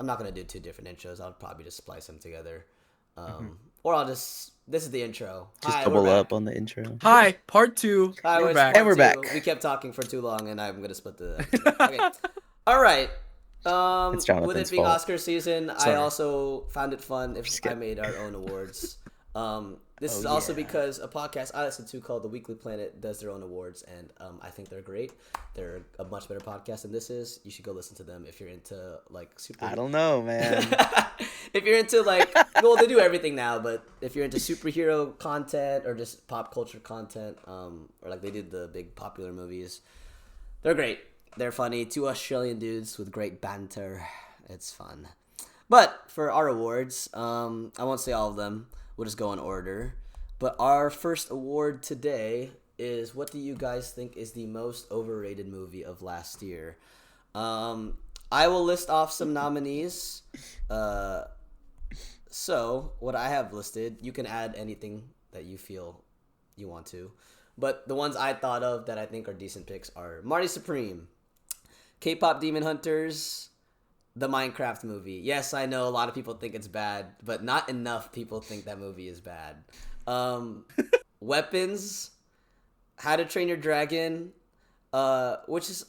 I'm not gonna do two different intros. I'll probably just splice them together, or I'll just. This is the intro. Just Hi, double we're up back. on the intro. Hi, part 2. Hi, We're it's back. part And we're two. back. We kept talking for too long, and I'm gonna split the episode. Okay. All right. It's Jonathan's With it being fault. Oscar season, I Sorry. also found it fun if I made our own awards. This is also because a podcast I listen to called The Weekly Planet does their own awards, and I think they're great. They're a much better podcast than this is. You should go listen to them if you're into like super. I don't know, man. If you're into like, well, they do everything now, but if you're into superhero content or just pop culture content, or like they did the big popular movies, they're great. They're funny. Two Australian dudes with great banter. It's fun. But for our awards, I won't say all of them. We'll just go in order. But our first award today is, what do you guys think is the most overrated movie of last year? I will list off some nominees. So what I have listed, you can add anything that you feel you want to. But the ones I thought of that I think are decent picks are Marty Supreme, Kpop Demon Hunters, the Minecraft movie. Yes, I know a lot of people think it's bad, but not enough people think that movie is bad. Weapons, How to Train Your Dragon, which is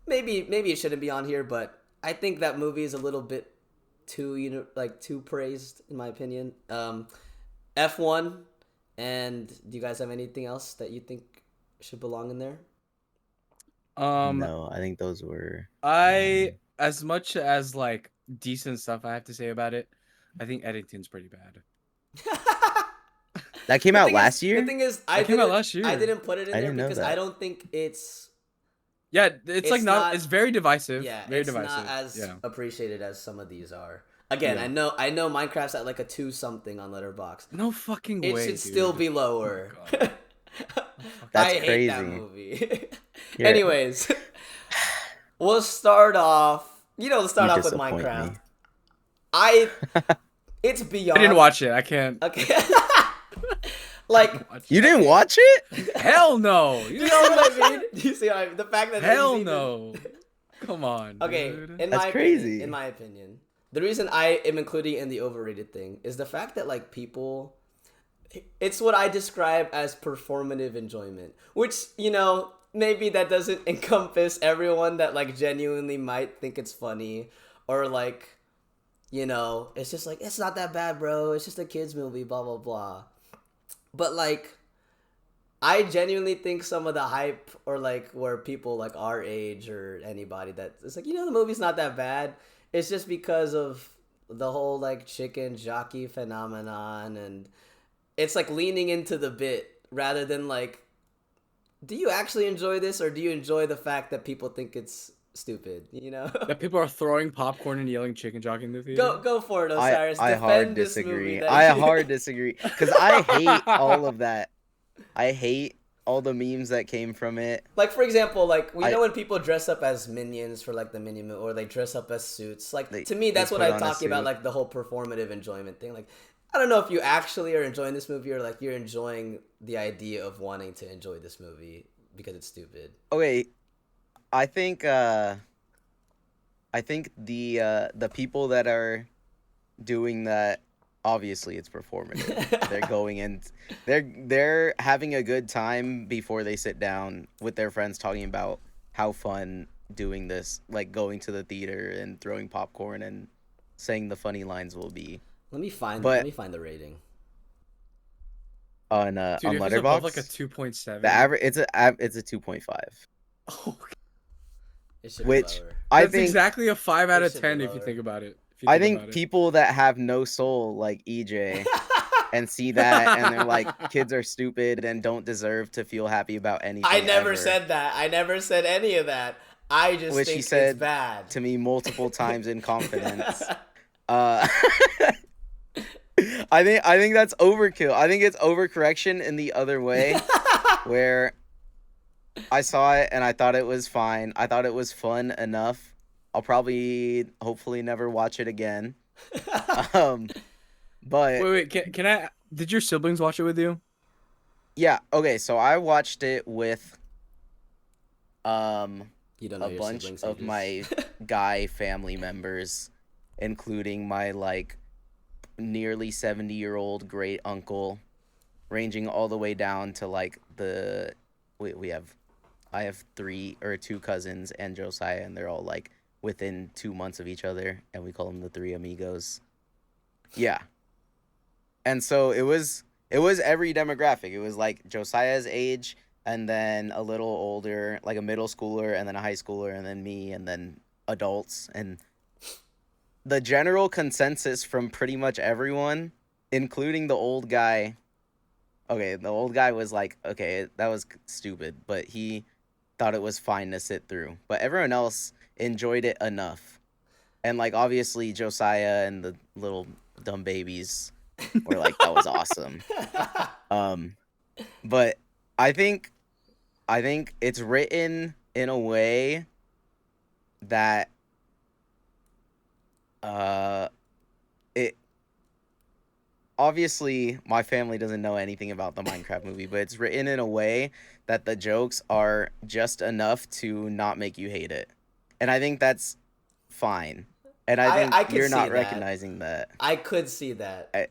maybe it shouldn't be on here, but I think that movie is a little bit too too praised in my opinion. F1, and do you guys have anything else that you think should belong in there? No, I think those were. As much as like decent stuff I have to say about it, I think editing's pretty bad. That came out last year? The thing is, That came out last year. I didn't put it in I there didn't know because that. I don't think it's Yeah, it's like not- it's very divisive. yeah, very it's divisive. not as yeah. appreciated as some of these are. Again, Yeah. I know Minecraft's at like a 2 something on Letterboxd. No fucking It way. should still dude. be lower. Oh, God. That's I hate that crazy. movie. Yeah. Anyways, we'll start off. Let's start You off with disappoint Minecraft. me. It's beyond. I didn't watch it. I can't. Okay. Like, You didn't watch it? Hell no. you know what I mean? Do you see what I mean? The fact that Hell he's even- no. Come on. Okay, dude. That's crazy. In my opinion, the reason I am including in the overrated thing is the fact that like people, it's what I describe as performative enjoyment, which maybe that doesn't encompass everyone that like genuinely might think it's funny, or like, it's just like, it's not that bad, bro. It's just a kids movie, blah blah blah. But like, I genuinely think some of the hype, or like where people like our age or anybody that it's like, the movie's not that bad, it's just because of the whole like chicken jockey phenomenon, and it's like leaning into the bit rather than like, do you actually enjoy this, or do you enjoy the fact that people think it's stupid? That people are throwing popcorn and yelling chicken jockey in the theater. Go for it, Osiris. I Defend hard this disagree. movie that I you- hard disagree. Because I hate all of that. I hate all the memes that came from it. Like, for example, like, we know when people dress up as minions for, like, the Minion movie, or they dress up as suits. Like, to me, that's they what put I'm on a talking about, suit. like, the whole performative enjoyment thing. Like, I don't know if you actually are enjoying this movie, or, like, you're enjoying the idea of wanting to enjoy this movie because it's stupid. Okay, I think the people that are doing that, obviously it's performative. They're going in, they're having a good time before they sit down with their friends, talking about how fun doing this, like going to the theater and throwing popcorn and saying the funny lines will be. Let me find the rating. On Dude, on if it's Letterboxd, above like a 2.7. the average it's a 2.5. Oh, It should Which be lower. I that's think exactly a 5 out It of should be 10 if you lower. think about it. I think people that have no soul like EJ and see that and they're like, kids are stupid and don't deserve to feel happy about anything. I never ever, said that. I never said any of that. I just Which think he said it's bad. to me multiple times in confidence. I think that's overkill. I think it's overcorrection in the other way, where I saw it and I thought it was fine. I thought it was fun enough. I'll probably, hopefully, never watch it again. But Wait, can I? Did your siblings watch it with you? yeah, okay. So I watched it with You don't know a your bunch siblings' of ages. my guy family members. including my like nearly 70-year-old great uncle, ranging all the way down to like I have two cousins and Josiah, and they're all like within 2 months of each other, and we call them the three amigos. Yeah. And so it was every demographic. It was like Josiah's age, and then a little older, like a middle schooler, and then a high schooler, and then me, and then adults. And the general consensus from pretty much everyone, including the old guy. Okay, the old guy was like, okay, that was stupid, but he thought it was fine to sit through. But everyone else enjoyed it enough. And like obviously Josiah and the little dumb babies were like, that was awesome. But I think it's written in a way that it obviously my family doesn't know anything about the Minecraft movie, but it's written in a way that the jokes are just enough to not make you hate it. And I think that's fine. And I think you're not recognizing that. I could see that.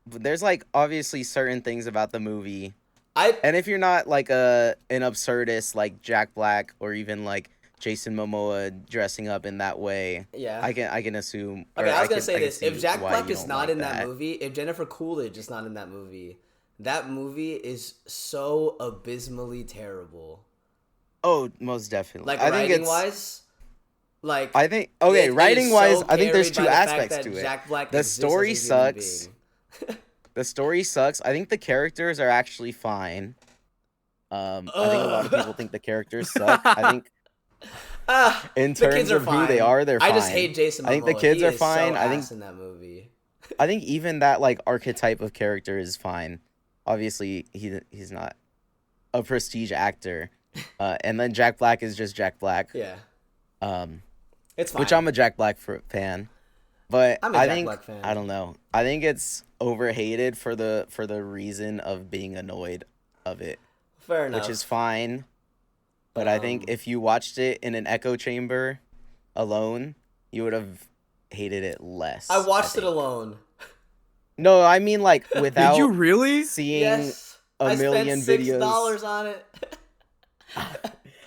There's like obviously certain things about the movie. And if you're not like an absurdist like Jack Black or even like Jason Momoa dressing up in that way, yeah, I can assume. Okay, I was gonna say this: if Jack Black is not in that movie, if Jennifer Coolidge is not in that movie is so abysmally terrible. Oh, most definitely. Like writing wise, like I think writing wise, I think there's two aspects to it. Jack Black the story sucks. The story sucks. I think the characters are actually fine. I think a lot of people think the characters suck. I think in terms of who they are, they're fine. I just hate Jason Momoa. I think the kids are fine. So I think in that movie. I think even that like archetype of character is fine. Obviously, he's not a prestige actor. And then Jack Black is just Jack Black. Yeah. It's fine. Which I'm a Jack Black fan. But I'm a Jack Black fan. I don't know. I think it's overhated for the reason of being annoyed of it. Fair enough. Which is fine. But I think if you watched it in an echo chamber alone, you would have hated it less. I watched it alone. No, I mean like without Did you really? Seeing a million videos. I spent $6 on it.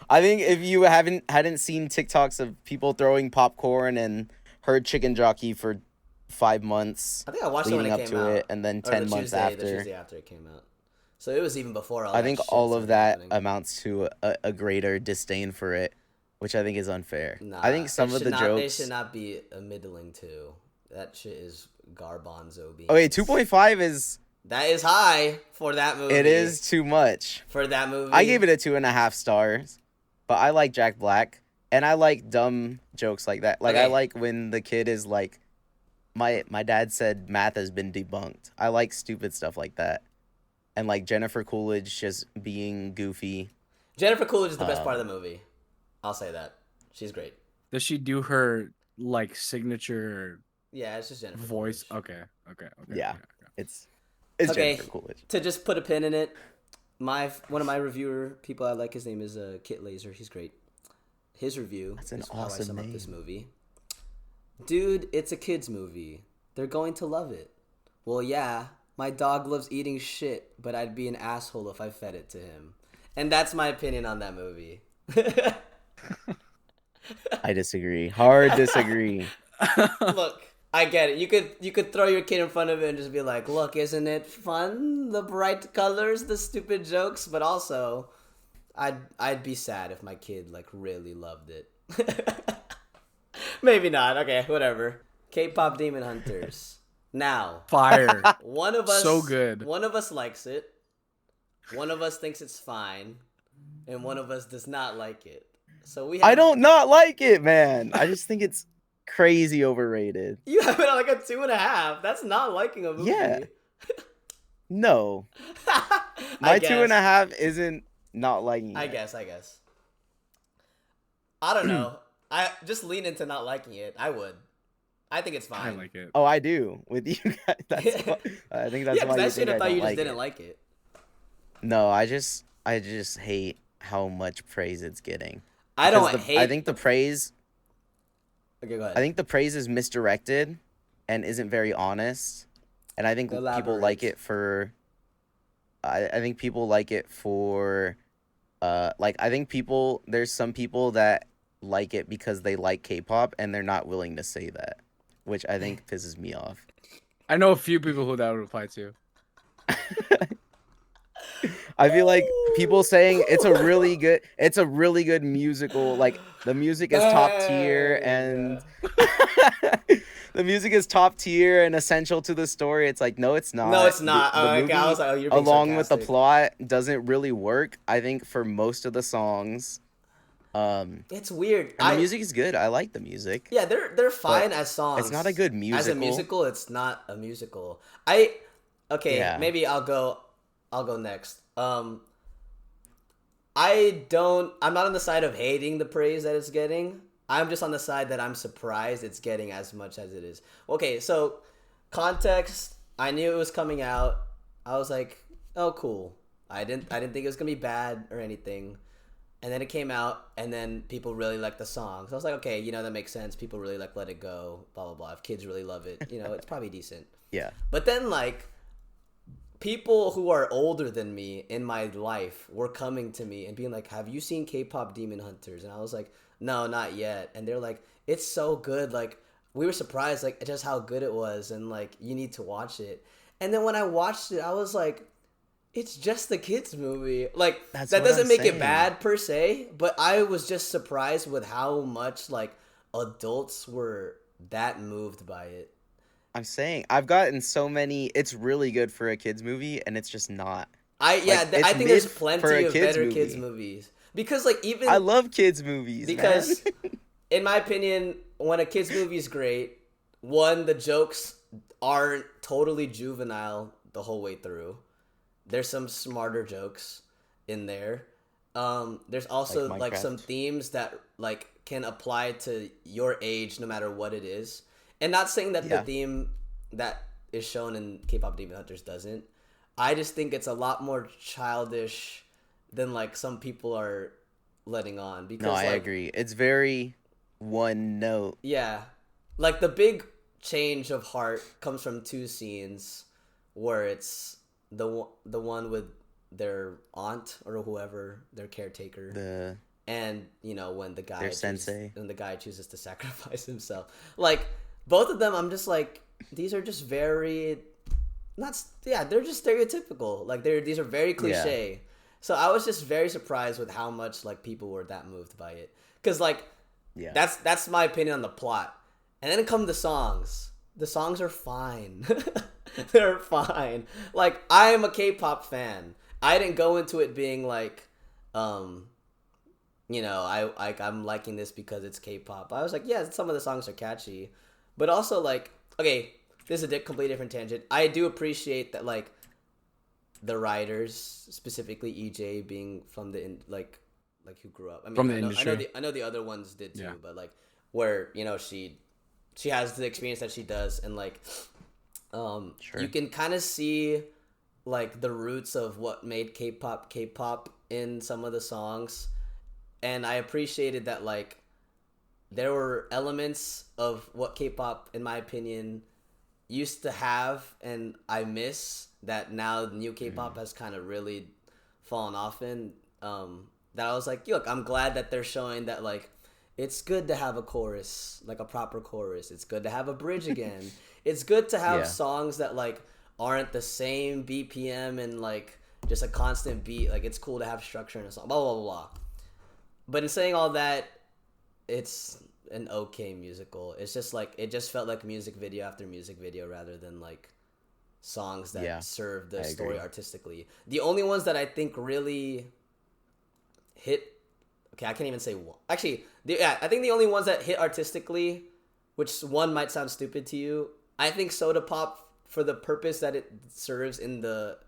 I think if you hadn't seen TikToks of people throwing popcorn and heard Chicken Jockey for 5 months, I think I watched it when it came out, and then 10 months after. The Tuesday after it came out. So it was even before all. I think all of that amounts to a greater disdain for it, which I think is unfair. Nah, I think some of the jokes. They should not be a middling too. That shit is garbanzo beans. Okay, 2.5 is. That is high for that movie. It is too much for that movie. I gave it a 2.5 stars, but I like Jack Black, and I like dumb jokes like that. Like I like when the kid is like, my dad said math has been debunked. I like stupid stuff like that, and like Jennifer Coolidge just being goofy. Jennifer Coolidge is the best part of the movie. I'll say that. She's great. Does she do her like signature? Yeah, it's just Jennifer voice. Coolidge. Okay. Yeah, it's okay. Jennifer Coolidge. To just put a pin in it, one of my reviewer people I like, his name is Kit Laser. He's great. His review is how I sum up this movie. Dude, it's a kid's movie. They're going to love it. Well, yeah, my dog loves eating shit, but I'd be an asshole if I fed it to him. And that's my opinion on that movie. I disagree. Hard disagree. Look, I get it. You could throw your kid in front of it and just be like, "Look, isn't it fun? The bright colors, the stupid jokes." But also, I'd be sad if my kid like really loved it. Maybe not. Okay, whatever. K-pop Demon Hunters. Now, fire. One of us so good. One of us likes it. One of us thinks it's fine, and one of us does not like it. So I don't not like it, man. I just think it's crazy overrated. You have it at like a 2.5. That's not liking a movie. Yeah. No. My 2.5 isn't not liking it. I guess. I don't know. I just lean into not liking it. I would. I think it's fine. I like it. Oh, I do. With you guys. I think that's why you think I thought you don't just didn't like it. No, I just hate how much praise it's getting. I don't hate. I think the praise. Okay, go I ahead. think the praise is misdirected and isn't very honest. And I think people like Elaborate. it for I think people like it for like I think people there's some people that like it because they like K-pop and they're not willing to say that, which I think pisses me off. I know a few people who that would apply to. I feel like people saying it's a really good musical, like the music is top tier Bang. and the music is top tier and essential to the story. It's like no, it's No, not. it's not. The Okay, I movie was like, oh, you're being along with the sarcastic. plot doesn't really work, I think, for most of the songs. It's weird. And the music is good. I like the music, Yeah, they're but fine as it's not a songs. good As a musical. musical, it's not a musical. I okay, Yeah. maybe I'll go next. I'm not on the side of hating the praise that it's getting. I'm just on the side that I'm surprised it's getting as much as it is. Okay, so context, I knew it was coming out. I was like, "Oh, cool." I didn't think it was going to be bad or anything. And then it came out, and then people really liked the song. So I was like, okay, that makes sense. People really like Let It Go, blah, blah, blah. If kids really love it, it's probably decent. Yeah. But then, like, people who are older than me in my life were coming to me and being like, have you seen K-pop Demon Hunters? And I was like, no, not yet. And they're like, it's so good. Like, we were surprised, like, just how good it was. And, like, you need to watch it. And then when I watched it, I was like, it's just the kids movie. Like That's that what doesn't I'm make it saying. bad per se, but I was just surprised with how much like adults were that moved by it. I'm saying I've gotten so many. It's really good for a kids movie, and it's just not. I Like I it's think there's mid for plenty a of kids better kids movie. movies because like I even love kids movies, man. because in my opinion, when a kids movie is great, one the jokes aren't totally juvenile the whole way through. There's some smarter jokes in there. There's Like also like some Minecraft. themes that like can apply to your age no matter what it is. And not saying that the Yeah. theme that is shown in K-pop Demon Hunters doesn't. I just think it's a lot more childish than like some people are letting on No, because I like agree. It's very one note. yeah. Like the big change of heart comes from two scenes where it's the one with their aunt or whoever, their caretaker, The and when the guy their sensei. chooses to sacrifice himself. Like both of them I'm just like these are just very not yeah, they're just stereotypical. Like these are very Yeah. cliche. So I was just very surprised with how much like people were that moved by it. Cuz like Yeah. that's my opinion on the plot. And then come the songs. The songs are fine. They're fine. Like I am a K-pop fan. I didn't go into it being like, I'm liking this because it's K-pop. I was like, yeah, some of the songs are catchy, but also like, okay, this is a completely different tangent. I do appreciate that like the writers, specifically EJ, being from like who grew up. I mean, From the I know industry. I know the other ones did too, Yeah. but like where she has the experience that she does, and like Sure. you can kind of see like the roots of what made K-pop in some of the songs, and I appreciated that like there were elements of what K-pop, in my opinion, used to have, and I miss that now new K-pop has kind of really fallen off in. That I was like, look, I'm glad that they're showing that like it's good to have a chorus, like a proper chorus. It's good to have a bridge again. It's good to have Yeah. songs that like aren't the same BPM and like just a constant beat. Like it's cool to have structure in a song. Blah blah blah blah. But in saying all that, it's an okay musical. It's just like it just felt like music video after music video rather than like songs that Yeah, serve the I story agree. artistically. The only ones that I think really hit okay, I can't even say one. Actually, I think the only ones that hit artistically, which one might sound stupid to you, I think Soda Pop for the purpose that it serves in the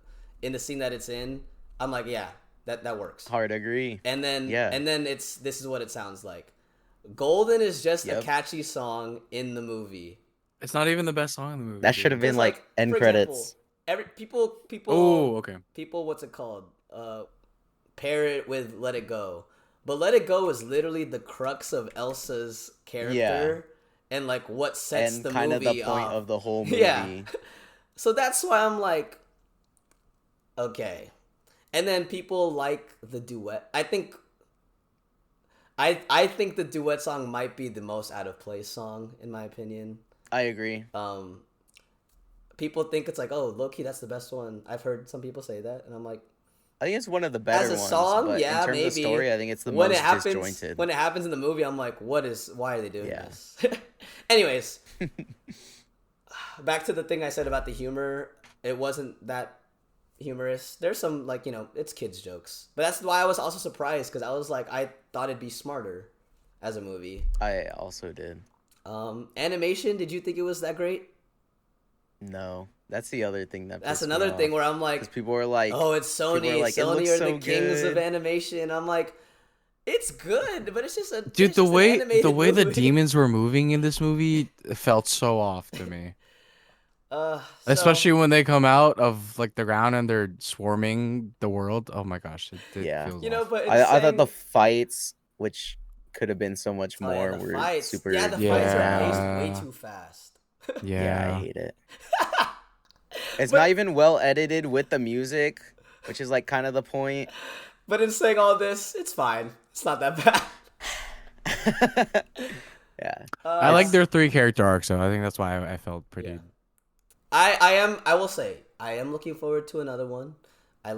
scene that it's in. I'm like, yeah, that works. Hard agree. Yeah. And then this is what it sounds like. Golden is just a Yep. catchy song in the movie. It's not even the best song in the movie. That should have dude. been like end for credits. example, every people Oh, okay. people what's it called? Pair it with Let It Go. But Let It Go is literally the crux of Elsa's character. and like what sets And the kind of the movie point off. of the whole movie. Yeah. So that's why I'm like, okay. And then people like the duet. I think the duet song might be the most out of place song in my opinion. I agree. People think it's like, oh, low-key, that's the best one. I've heard some people say that, and I'm like, I think it's one of the better as a ones, song, but yeah, in terms maybe. of story, I think it's the When most it happens, disjointed. when it happens in the movie, I'm like, why are they doing Yeah. this? Anyways, back to the thing I said about the humor. It wasn't that humorous. There's some, like, it's kids jokes, but that's why I was also surprised, because I was like, I thought it'd be smarter as a movie. I also did. Animation, did you think it was that great? No, that's the other thing that. That's pissed me another off. thing where I'm like, 'Cause people are like, oh, it's Sony. people are like, it Sony looks are so the kings of good. animation. I'm like, it's good, but it's just a Dude, it's the just an way animated the way the movie. demons were moving in this movie felt so off to me. So, Especially when they come out of like the ground and they're swarming the world. Oh my gosh, it Yeah. feels off. but I thought the fights, which could have been so much oh, more, yeah, the were fights. super. Yeah, the dumbed fights are down. paced way Yeah. too fast. Yeah, I Yeah. hate it. It's But- not even well edited with the music, which is like kind of the point. But in saying all this, it's fine. It's not that bad. Yeah. I like their 3 character arcs, so I think that's why I felt pretty. Yeah. I will say I am looking forward to another one. I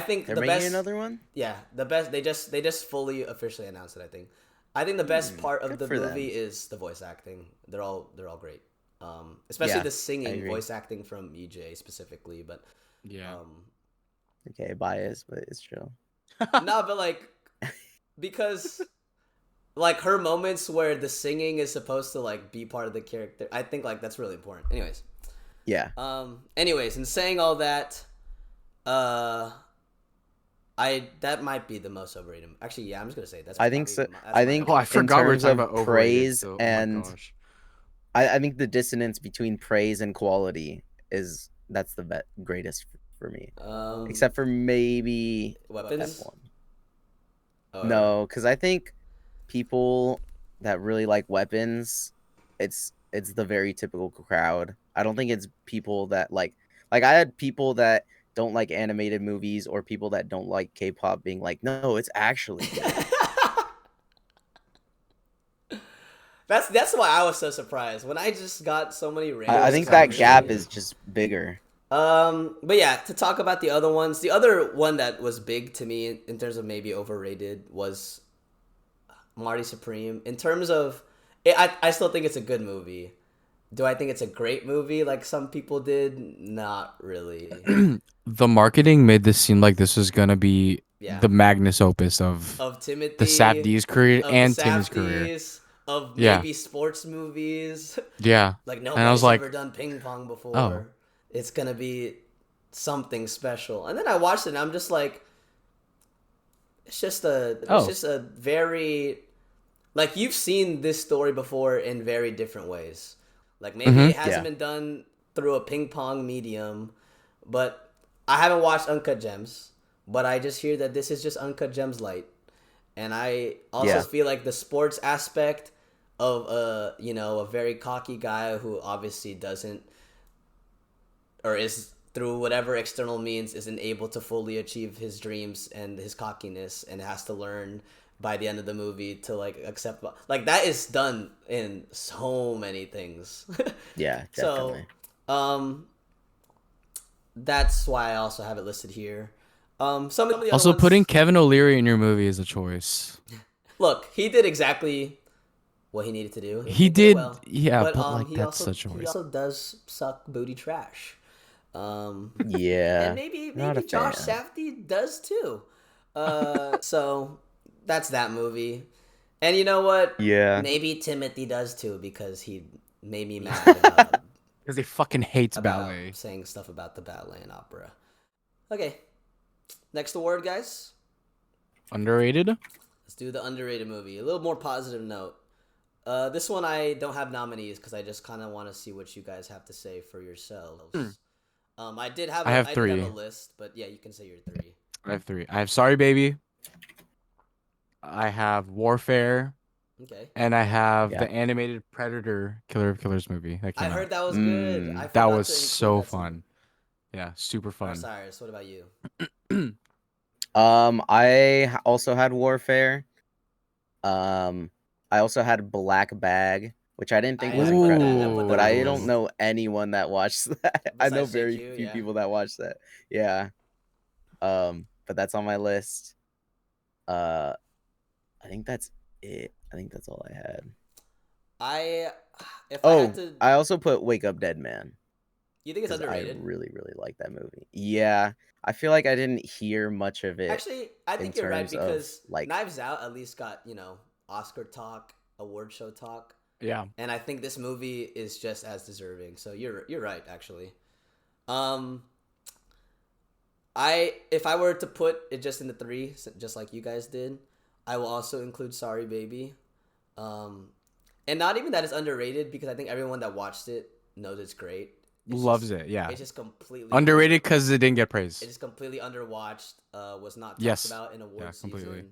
think They're the making best. another one. Yeah, the best. They just fully officially announced it. I think the best part of good the for them. movie is the voice acting. They're all great. Especially Yeah, the I singing agree. voice acting from EJ specifically. But Yeah. Okay, bias, but it's true. no, but like because like her moments where the singing is supposed to like be part of the character. I think like that's really important. Anyways. Yeah. Anyways, in saying all that, that might be the most overrated. Actually, yeah, I'm just gonna say that's. I think so. that's I my think Oh, I in forgot we were terms talking of about overrated. praise So, and oh my gosh. I think the dissonance between praise and quality that's the greatest for me. Except for maybe weapons. F1. Or- No, because I think people that really like weapons, it's the very typical crowd. I don't think it's people that like I had people that don't like animated movies or people that don't like K-pop being like, no, it's actually good. That's why I was so surprised when I just got so many random. I think that gap is just bigger. But yeah, to talk about the other ones, the other one that was big to me in terms of maybe overrated was Marty Supreme. In terms of, I still think it's a good movie. Do I think it's a great movie like some people did? Not really. The marketing made this seem like this was gonna be Yeah. the magnus opus of Timothy, the Safdie's career of and the Tim's career. Safdies, of Yeah. maybe sports movies. Yeah. Like And I nobody's was like, ever done ping pong before. Oh. It's gonna be something special. And then I watched it and I'm just like, it's just a very, like, you've seen this story before in very different ways. Like maybe it hasn't Yeah. been done through a ping pong medium, but I haven't watched Uncut Gems, but I just hear that this is just Uncut Gems light. And I also feel like the sports aspect of a very cocky guy who obviously doesn't, or is through whatever external means isn't able to fully achieve his dreams and his cockiness, and has to learn by the end of the movie to like accept, like, that is done in so many things. Yeah, definitely. So that's why I also have it listed here. Some of the other Also, ones, putting Kevin O'Leary in your movie is a choice. look, he did exactly what he needed to do. He did did, well. yeah, but like he that's also, such a he choice. also does suck booty trash. Yeah. And maybe not a Josh fan. Safdie does too. So that's that movie. And you know what? Yeah. Maybe Timothy does too, because he made me mad about, Because he fucking hates about ballet. saying stuff about the ballet and opera. Okay. Next award, guys. Underrated? Let's do the underrated movie. A little more positive note. This one I don't have nominees because I just kind of want to see what you guys have to say for yourselves. I did have I have did three. have a list, but yeah, you can say your three. I have 3. I have Sorry Baby. I have Warfare. Okay. and I have Yeah. the animated Predator Killer of Killers movie that I came out. heard that was good. I Mm. That forgot was to include so that too. fun. Yeah, super fun. Osiris, what about you? Also had Warfare. Um, I also had Black Bag, which I didn't think was I incredible, put that but on my I don't Ooh. list. know anyone that watched that. I know Besides very JQ, few yeah. people that watched that. Yeah. But that's on my list. Uh, I think that's it. I think that's all I had. I if I had Oh, to, I also put Wake Up Dead Man you think it's because I underrated? really, really like that movie. Yeah, I feel like I didn't hear much of it Actually, I in think you're right terms of because like, Knives Out at least got, Oscar talk, award show talk, Yeah. and I think this movie is just as deserving. So you're right actually. Um I if I were to put it just in the 3, just like you guys did, I will also include Sorry Baby. Um and not even that it's underrated because I think everyone that watched it knows it's great. Loves it. Yeah. It's just completely Underrated because it didn't get it praise. is completely underwatched. Was not talked Yes. about in Yeah, award completely.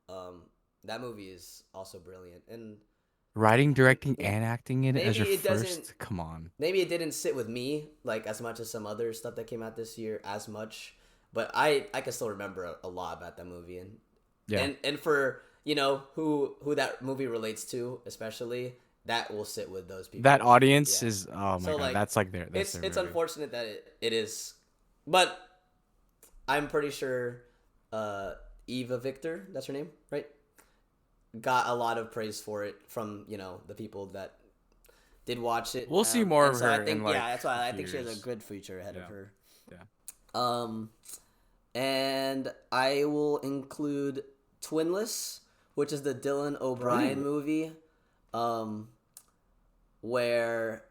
season. That movie is also brilliant, and Writing, directing, and acting in it as maybe your it doesn't. first. Come on. Maybe it didn't sit with me like as much as some other stuff that came out this year as much, but I can still remember a lot about that movie, and Yeah. and for who that movie relates to, especially that will sit with those people. That audience Yeah. is, oh my So god, like that's like that's their it's movie. unfortunate that it is, but I'm pretty sure Eva Victor, that's her name, right? Got a lot of praise for it from the people that did watch it. We'll see more And of so I her in think like that's why a I few think she has a years. good future ahead of Yeah. her. Yeah. Um, and I will include Twinless, which is the Dylan O'Brien movie, um, where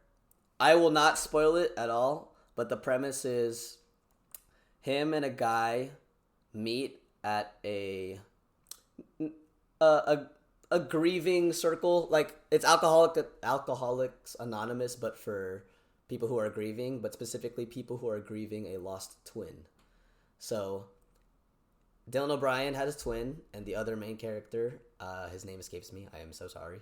I will not spoil it at all, but the premise is him and a guy meet at a a grieving circle. Like it's Alcoholics Anonymous, but for people who are grieving, but specifically people who are grieving a lost twin. So Dylan O'Brien had his twin, and the other main character, his name escapes me. I am so sorry.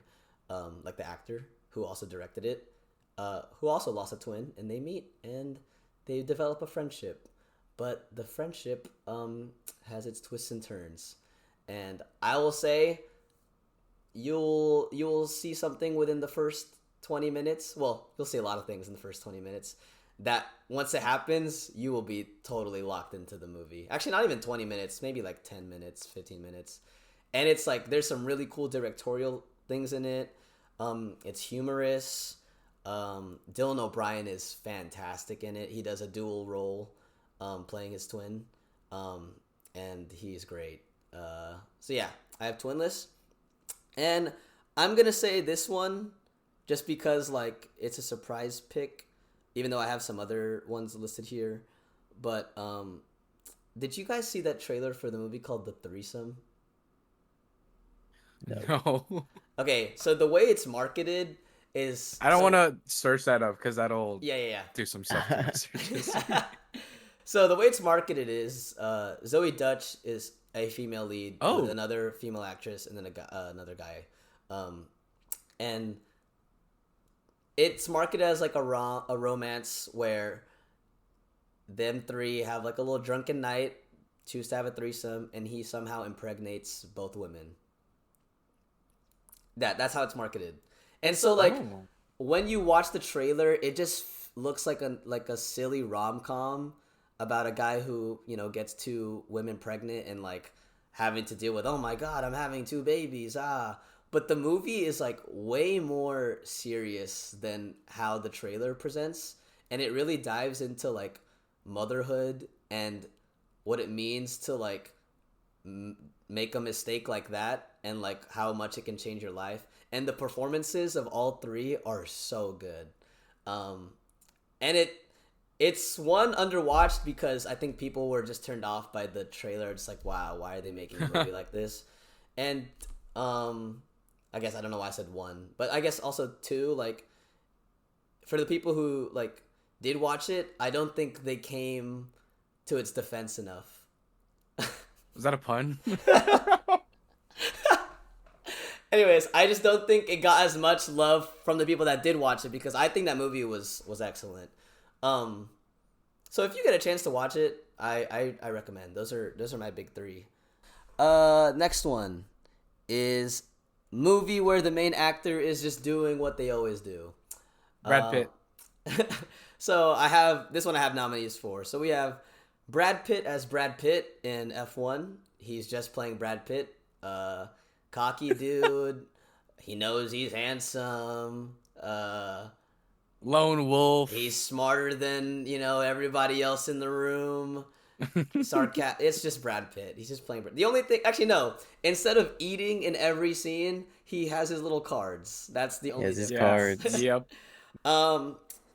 Like the actor who also directed it, who also lost a twin, and they meet and they develop a friendship. But the friendship has its twists and turns, and I will say you'll see something within the first 20 minutes. Well, you'll see a lot of things in the first 20 minutes that once it happens, you will be totally locked into the movie. Actually, not even 20 minutes, maybe like 10 minutes, 15 minutes. And it's like there's some really cool directorial things in it. It's humorous. Dylan O'Brien is fantastic in it. He does a dual role, playing his twin, and he's great. So yeah, I have Twinless. And I'm gonna say this one just because like it's a surprise pick, even though I have some other ones listed here. But did you guys see that trailer for the movie called The Threesome? No. Okay, so the way it's marketed is I don't want to search that up because that'll yeah. do some stuff to my searches. So the way it's marketed is Zoe Dutch is a female lead Oh. with another female actress and then another guy, and it's marketed as like a romance where them three have like a little drunken night, choose to have a threesome, and he somehow impregnates both women. That's how it's marketed, and so like Oh. when you watch the trailer, it just looks like a silly rom com about a guy who gets two women pregnant and like having to deal with, oh my god, I'm having two babies, ah. But the movie is like way more serious than how the trailer presents, and it really dives into like motherhood and what it means to like make a mistake like that and like how much it can change your life. And the performances of all three are so good. um and it's one underwatched because I think people were just turned off by the trailer, just like, wow, why are they making a movie like this? And I guess I don't know why I said one, but I guess also two, like for the people who like did watch it, I don't think they came to its defense enough. Was that a pun? Anyways, I just don't think it got as much love from the people that did watch it because I think that movie was excellent. So if you get a chance to watch it, I recommend. Those are my big three. Next one is movie where the main actor is just doing what they always do. Brad Pitt. So I have nominees for. So we have Brad Pitt as Brad Pitt in F1. He's just playing Brad Pitt. Cocky dude. He knows he's handsome. Lone Wolf. He's smarter than, everybody else in the room. It's just Brad Pitt. He's just playing. The only thing, actually, no. Instead of eating in every scene, he has his little cards. That's the only. He has his Yes. cards. Yep.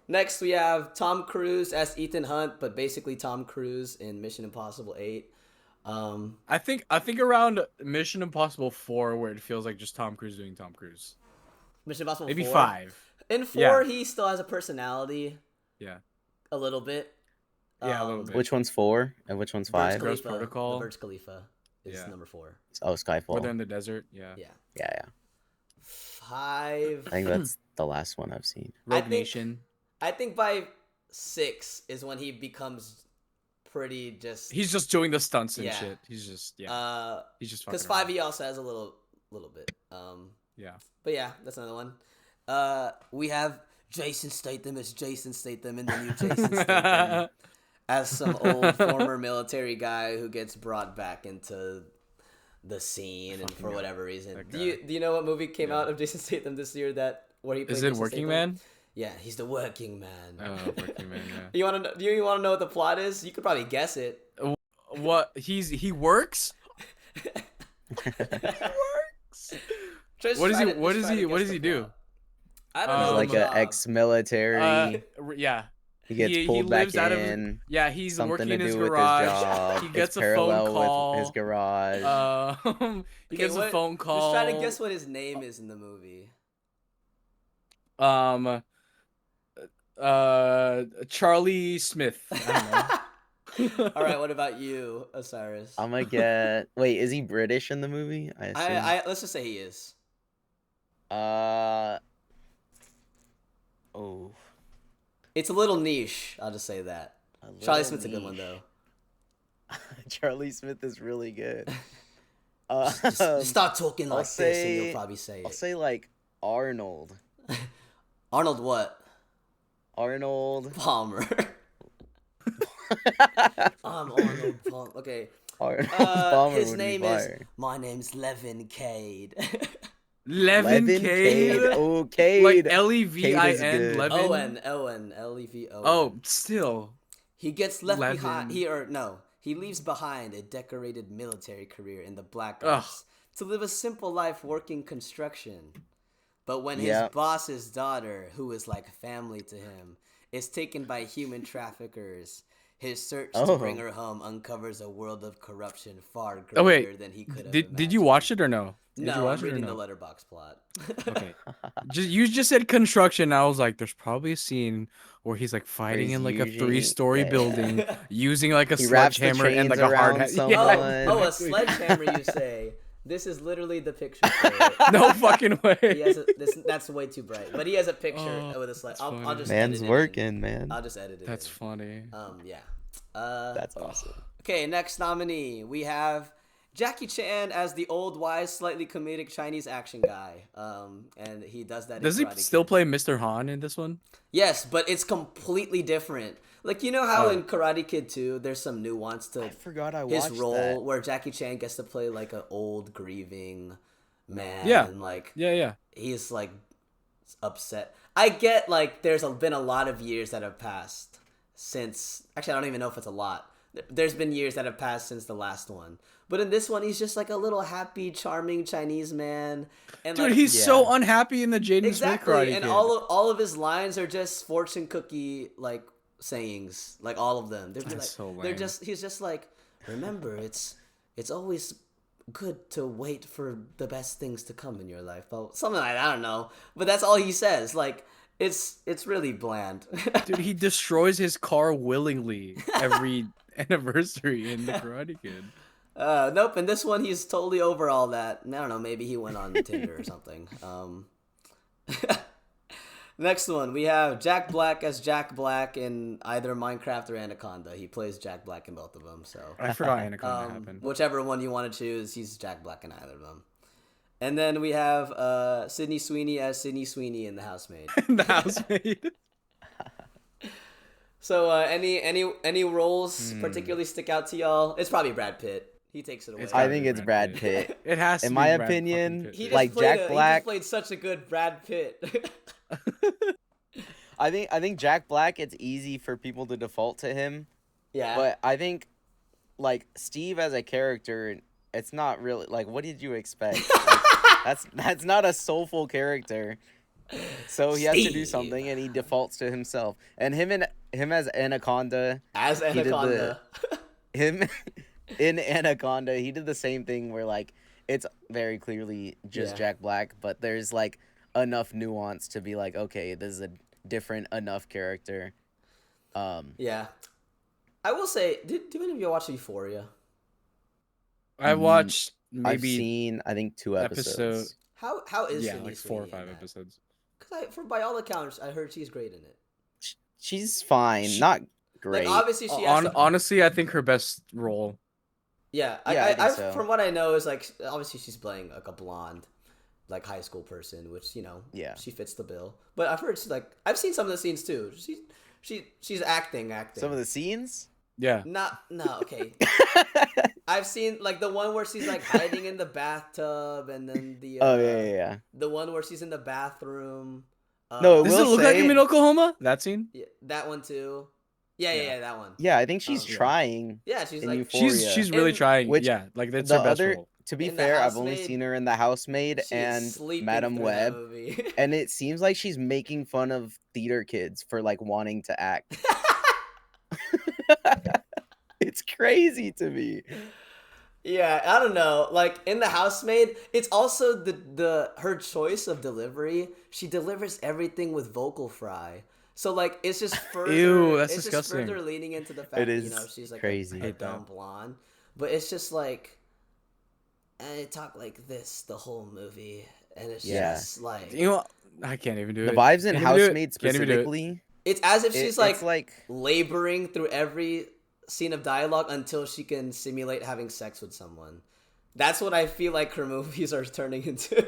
Next we have Tom Cruise as Ethan Hunt, but basically Tom Cruise in Mission Impossible 8. I think around Mission Impossible 4 where it feels like just Tom Cruise doing Tom Cruise. Mission Impossible Maybe 4. 5. In 4, Yeah. he still has a personality. Yeah. A little bit. Yeah, a little bit. Which one's 4 and which one's 5? Burj Protocol. The Burj Khalifa is Yeah. number 4. Oh, Skyfall. Where they're in the desert. Yeah. Yeah. Yeah. 5. I think that's the last one I've seen. Rogue think- Nation. I think by 6 is when he becomes pretty just. He's just doing the stunts and Yeah. shit. He's just he's just fucking Because 5 he also has a little bit. Yeah. But yeah, that's another one. We have Jason Statham as Jason Statham in the new Jason Statham as some old former military guy who gets brought back into the scene and for whatever reason. That Do guy. you know what movie came out of Jason Statham this year where he played Is it Jason Working Statham? Man? Yeah, he's the working man. Oh, Working Man, yeah. Do you want to know what the plot is? You could probably guess it. What he works? Works. What does he do? I don't He's know. He's like the an job. ex-military. Yeah. he gets pulled back lives out of in. Yeah, he's Something working to in his do with garage. his job. He It's gets a parallel phone call. with his garage. He gets a phone call. Just try to guess what his name is in the movie. Charlie Smith. I don't know. All right, what about you, Osiris? I'm gonna get. Wait, is he British in the movie? I assume. Let's just say he is. Oh. It's a little niche. I'll just say that. Charlie Smith's a good one though. Charlie Smith is really good. Just start talking I'll like this, and say- you'll probably say I'll it. say like Arnold. Arnold what? Arnold. Palmer. I'm Arnold Palmer. Okay. Arnold Palmer His would be name is. fire. My name's Levin Cade. Levin Cade. Oh, Cade. Like Cade Levin. is good. Levin. Owen. Levo. Oh, still. He gets left Levin. behind. He leaves behind a decorated military career in the Black Ugh. Ops to live a simple life working construction. But when his Yep. boss's daughter, who is like family to him, is taken by human traffickers, his search to Oh. bring her home uncovers a world of corruption far greater Oh wait. than he could have Did you watch it or no? Did No, you watch I'm it or reading no? the letterbox plot. Okay. You just said construction. I was like, there's probably a scene where he's like fighting he's in like a using- 3-story yeah. building using like a He wraps the sledgehammer and like chains a hard around hat. someone. Yeah. Oh, a sledgehammer, you say? This is literally the picture for it. No fucking way. He has that's way too bright. But he has a picture Oh, with a slide. that's I'll funny. just Man's edit it in. working, man. I'll just edit it. That's in. funny. Yeah. That's awesome. Okay, next nominee we have Jackie Chan as the old, wise, slightly comedic Chinese action guy. And he does that. Does in he Karate still Kid. play Mr. Han in this one? Yes, but it's completely different. Like you know how Oh. in Karate Kid 2, there's some nuance to I forgot I his watched role that. where Jackie Chan gets to play like an old grieving man. Yeah. And like Yeah. he's like upset. I get like been a lot of years that have passed since. Actually, I don't even know if it's a lot. There's been years that have passed since the last one. But in this one, he's just like a little happy, charming Chinese man. And Dude, like, he's Yeah. so unhappy in the Jaden exactly, Smith Karate and Kid. all of his lines are just fortune cookie like sayings, like all of them. They're That's like so they're lame. just he's just like, remember, it's always good to wait for the best things to come in your life. But something like that, I don't know. But that's all he says. Like it's really bland. Dude, he destroys his car willingly every anniversary in the Karate Kid. Nope. In this one, he's totally over all that. I don't know. Maybe he went on Tinder or something. Next one, we have Jack Black as Jack Black in either Minecraft or Anaconda. He plays Jack Black in both of them. So I forgot Anaconda happened. whichever one you want to choose, he's Jack Black in either of them. And then we have Sydney Sweeney as Sydney Sweeney in The Housemaid. The Housemaid. So any roles particularly stick out to y'all? It's probably Brad Pitt. He takes it away. I think it's Brad Pitt. It has to In be my Brad opinion, fucking Pitt. He just like played Jack Black. He just played such a good Brad Pitt. I think Jack Black, it's easy for people to default to him. Yeah. But I think like Steve as a character, it's not really like, what did you expect? Like, that's not a soulful character. So he has to do Steve. something, and he defaults to himself. And him as Anaconda, As Anaconda. him in Anaconda, he did the same thing where like it's very clearly just Yeah. Jack Black, but there's like enough nuance to be like, okay, this is a different enough character. Yeah. I will say, do any of you watch Euphoria? I watched I've maybe seen I think 2 episodes. How is yeah, Sydney like 4 or Sweeney 5 in that? episodes. Because by all accounts, I heard she's great in it. She's fine, not great. Like obviously she has to, Honestly, I think her best role. yeah. Yeah, I think I so. from what I know is like obviously she's playing like a blonde, like high school person, which Yeah. she fits the bill. But I've heard she's like I've seen some of the scenes too. She's acting. Some of the scenes? Yeah. No, okay. I've seen like the one where she's like hiding in the bathtub, and then the Oh yeah. the one where she's in the bathroom. No, it Does it will look like say- him in Oklahoma? That scene? yeah, that one too. Yeah, that one. Yeah, I think she's Yeah. trying. Yeah, she's in like Euphoria. She's really And- trying. Which- yeah, like that's the her best other role. To be In The fair, I've only Housemaid, seen her in The Housemaid she is and sleeping Madam through that Web, movie. and it seems like she's making fun of theater kids for like wanting to act. It's crazy to me. Yeah, I don't know. Like in The Housemaid, it's also the her choice of delivery. She delivers everything with vocal fry. So like it's just further. Ew, that's it's disgusting. just further leaning into the fact It that is she's like crazy. a Hate that. dumb blonde, but it's just like, and it talk like this the whole movie, and it's Yeah. just like You know, I can't even do The it. vibes in Can't even do it. Housemaid Can't even do it. specifically, it's as if she's it's like laboring through every scene of dialogue until she can simulate having sex with someone. That's what I feel like her movies are turning into.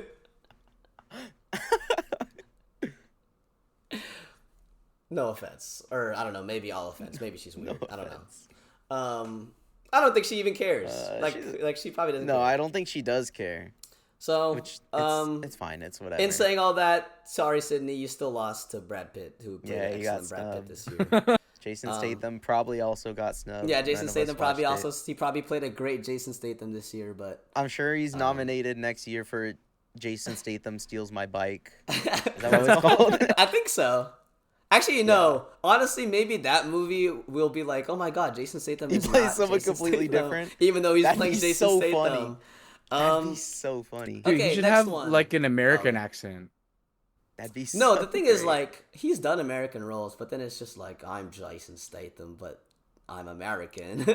No offense, or I don't know, maybe all offense. Maybe she's weird. I don't know. I don't think she even cares. Like she probably doesn't. no, care. I don't think she does care. So, Which it's fine. It's whatever. in saying all that, sorry, Sydney, you still lost to Brad Pitt, who played Yeah, he got excellent Brad Pitt snubbed. this year. Jason Statham probably also got snubbed. Yeah, None Jason of us Statham probably watched also it. he probably played a great Jason Statham this year, but I'm sure he's nominated next year for Jason Statham Steals My Bike. Is that what it's called? I think so. Actually, no. Honestly, maybe that movie will be like, oh my god, Jason Statham He is plays not someone Jason completely Statham, different? even though he's That'd playing be Jason so Statham. funny. That'd be so funny. Dude, Okay, you should next have one. like an American accent. That'd be No, so the thing is, great. like, he's done American roles, but then it's just like, I'm Jason Statham, but I'm American.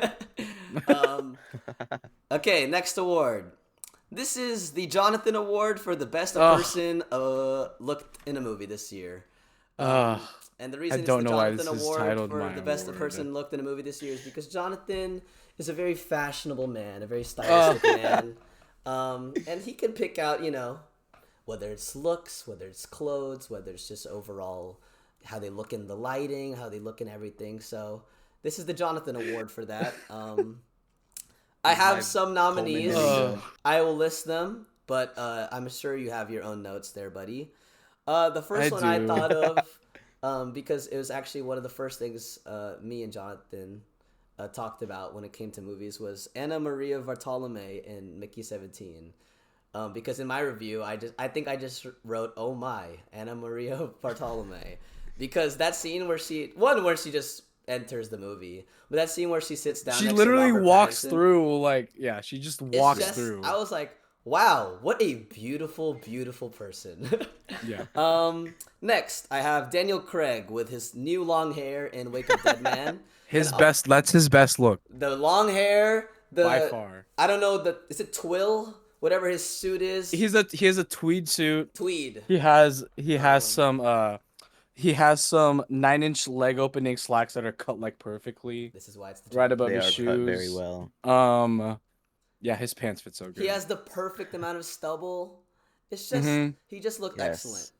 Okay, next award. This is the Jonathan Award for the best Ugh. person looked in a movie this year. Ugh. And the reason it's don't the know why Jonathan this is Award titled for my the best award. person looked in a movie this year is because Jonathan is a very fashionable man, a very stylistic man. And he can pick out, whether it's looks, whether it's clothes, whether it's just overall how they look in the lighting, how they look in everything. So this is the Jonathan Award for that. I have some nominees. culminating I will list them, but I'm sure you have your own notes there, buddy. The first one I do. thought of, because it was actually one of the first things me and Jonathan talked about when it came to movies, was Anna Maria Bartolome in Mickey 17. Because in my review, I think I just wrote, "Oh my, Anna Maria Bartolome," because that scene where she just enters the movie, but that scene where she sits down, She next literally to Robert walks Pattinson, through, like, yeah, she just it's walks just- through. I was like, wow, what a beautiful, beautiful person. Yeah. Next, I have Daniel Craig with his new long hair in Wake of Dead Man. That's his best look. The long hair, by far. I don't know is it Twill? Whatever his suit is. He has a tweed suit. Tweed. He has some 9-inch leg opening slacks that are cut like perfectly This is why it's the right above They his are shoes. cut very well. Yeah, his pants fit so good. He has the perfect amount of stubble. It's just he just looked excellent.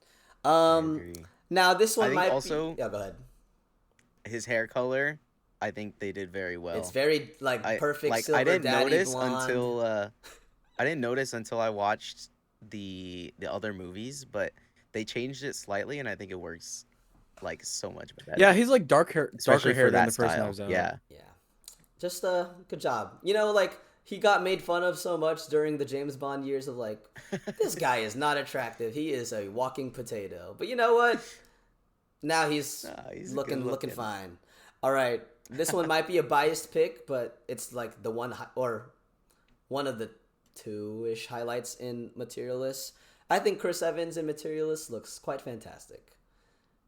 I agree. Now this one I think might also- be. Yeah, go ahead. His hair color, I think they did very well. It's very perfect silver I didn't daddy notice blonde. until I watched the other movies, but they changed it slightly, and I think it works like so much better. Yeah, he's like darker Especially hair for than that the first style. Knives Out. Yeah. Yeah, just good job. You know, like he got made fun of so much during the James Bond years of like, this guy is not attractive. He is a walking potato. But you know what? Now he's looking fine. All right, this one might be a biased pick, but it's like the one of the two-ish highlights in Materialist. I think Chris Evans in Materialist looks quite fantastic.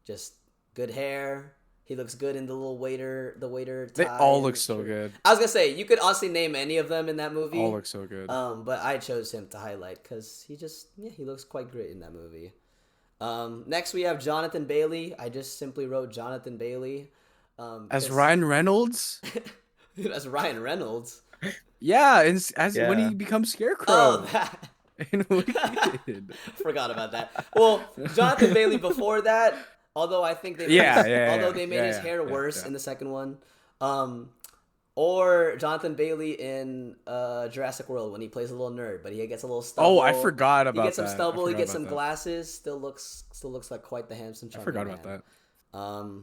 Just good hair. He looks good in the little waiter tie. They all look so good. I was gonna say you could honestly name any of them in that movie. All look so good. But I chose him to highlight because he looks quite great in that movie. Next we have Jonathan Bailey. I just simply wrote Jonathan Bailey. As Ryan Reynolds. As Ryan Reynolds. Yeah, when he becomes Scarecrow. Oh, that. In Wicked. Forgot about that. Well, Jonathan Bailey before that, although I think they made his hair worse in the second one. Or Jonathan Bailey in Jurassic World when he plays a little nerd, but he gets a little stubble. Oh, I forgot about that. He gets some stubble. He gets some glasses. Still looks like quite the handsome. I forgot about that.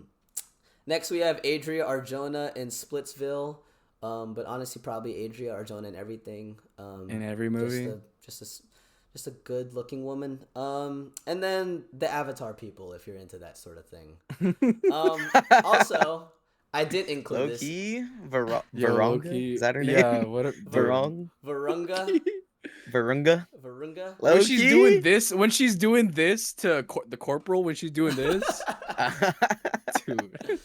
Next we have Adria Arjona in Splitsville, but honestly probably Adria Arjona in everything. In every movie. Just a good looking woman. And then the Avatar people, if you're into that sort of thing. Also, I did include Low-key, this. Varunga? Is that her name? Yeah, what Varunga? Varunga. When she's doing this to the corporal, when she's doing this, dude.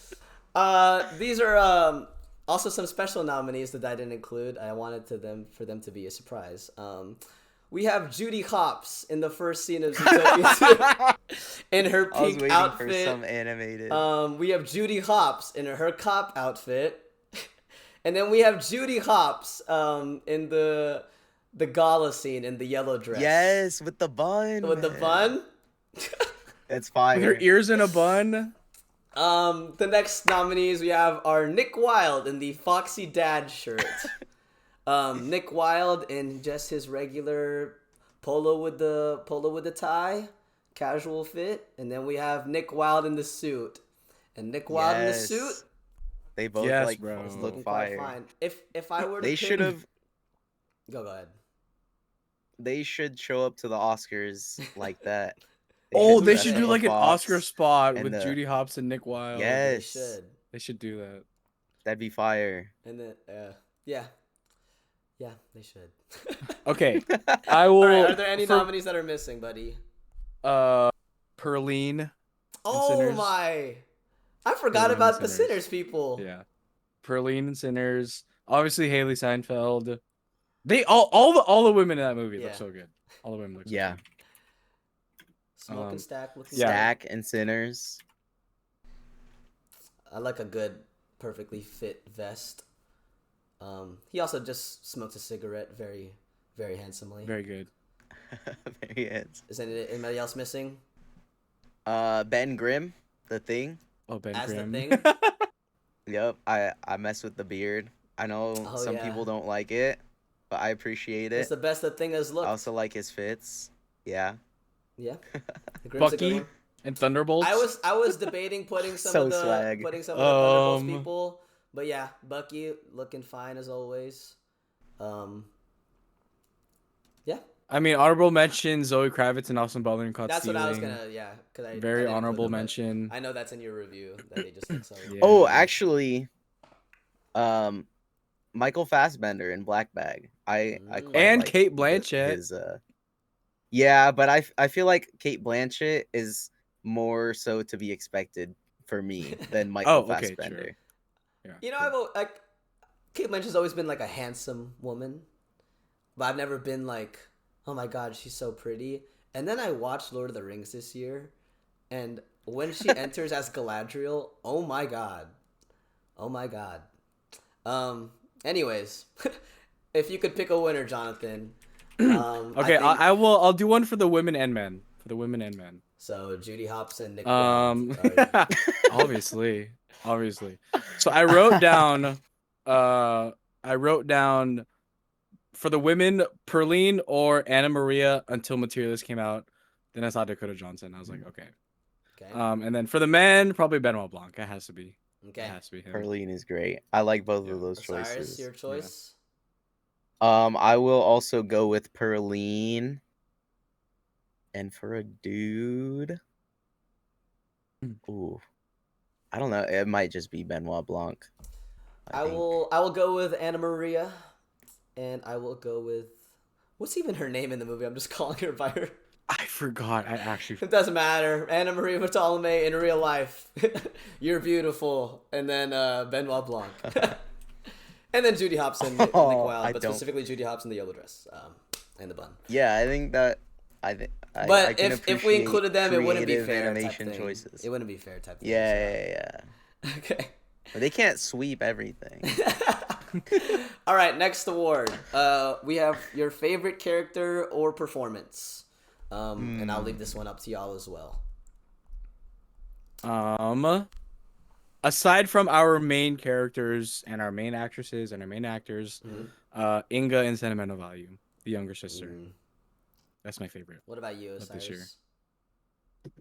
These are also some special nominees that I didn't include. I wanted for them to be a surprise. We have Judy Hopps in the first scene of Zootopia 2 in her pink outfit. For some animated. We have Judy Hopps in her cop outfit, and then we have Judy Hopps in the gala scene in the yellow dress. Yes, with the bun. With the bun. It's fire. With her ears in a bun. The next nominees we have are Nick Wilde in the Foxy Dad shirt. Nick Wilde in just his regular polo with the tie, casual fit, and then we have Nick Wilde in the suit. And Nick Wilde in the suit. They both look fire. Fine. If I were to they should have. Go ahead. They should show up to the Oscars like that. They should do like an Oscar spot with Judy Hopps and Nick Wilde. Yes, they should do that. That'd be fire. And then yeah, they should. Okay, I will. Right, are there any nominees that are missing, buddy? Perline. Oh my! I forgot about the Sinners people. Yeah, Perline and Sinners. Obviously, Haley Seinfeld. They all the women in that movie look so good. All the women look so good. Smoke and Stack. Stack and Sinners. I like a good, perfectly fit vest. He also just smokes a cigarette very, very handsomely. Very good. Very handsome. Is anybody else missing? Ben Grimm, The Thing. Oh, Ben As Grimm. The Thing? Yep, I mess with the beard. I know some people don't like it, but I appreciate it. It's the best The Thing has looked. I also like his fits. Yeah. Yeah. Bucky and Thunderbolts. I was debating putting some of the Thunderbolts people. But yeah, Bucky looking fine as always. Yeah. I mean, honorable mention Zoe Kravitz and Austin Butler and Caught That's Stealing. what I was gonna, Very honorable mention. I know that's in your review that they just look so. Yeah. Oh, actually, Michael Fassbender in Black Bag. I quite and like Kate Blanchett. Yeah, but I feel like Kate Blanchett is more so to be expected for me than Michael Fassbender. True. Yeah, you know, Kate Blanchett's always been like a handsome woman, but I've never been like, oh my god, she's so pretty. And then I watched Lord of the Rings this year, and when she enters as Galadriel, oh my god. Anyways, if you could pick a winner, Jonathan. Okay, I will. I'll do one for the women and men. For the women and men. So Judy Hopson, Nick. Obviously. So I wrote down. For the women, Perlene or Anna Maria until Materialist came out. Then I saw Dakota Johnson. I was like, okay. And then for the men, probably Benoit Blanc. It has to be. Okay. It has to be him. Perlene is great. I like both of those Osiris, choices. your choice. I will also go with Perlene. And for a dude, ooh, I don't know. It might just be Benoit Blanc. I will go with Anna Maria, and I will go with what's even her name in the movie? I'm just calling her by her. I forgot. It doesn't matter. Anna Maria Bartolome in real life. You're beautiful, and then Benoit Blanc, and then Judy Hopson, Nick Wilde, but specifically Judy Hopson, the yellow dress, and the bun. Yeah, I think that. But if we included them, it wouldn't be fair. Animation choices. It wouldn't be fair type thing. Yeah. Okay. But they can't sweep everything. All right, next award. We have your favorite character or performance. And I'll leave this one up to y'all as well. Aside from our main characters and our main actresses and our main actors, Inga in Sentimental Value, the younger sister. That's my favorite. What about you, Osiris? This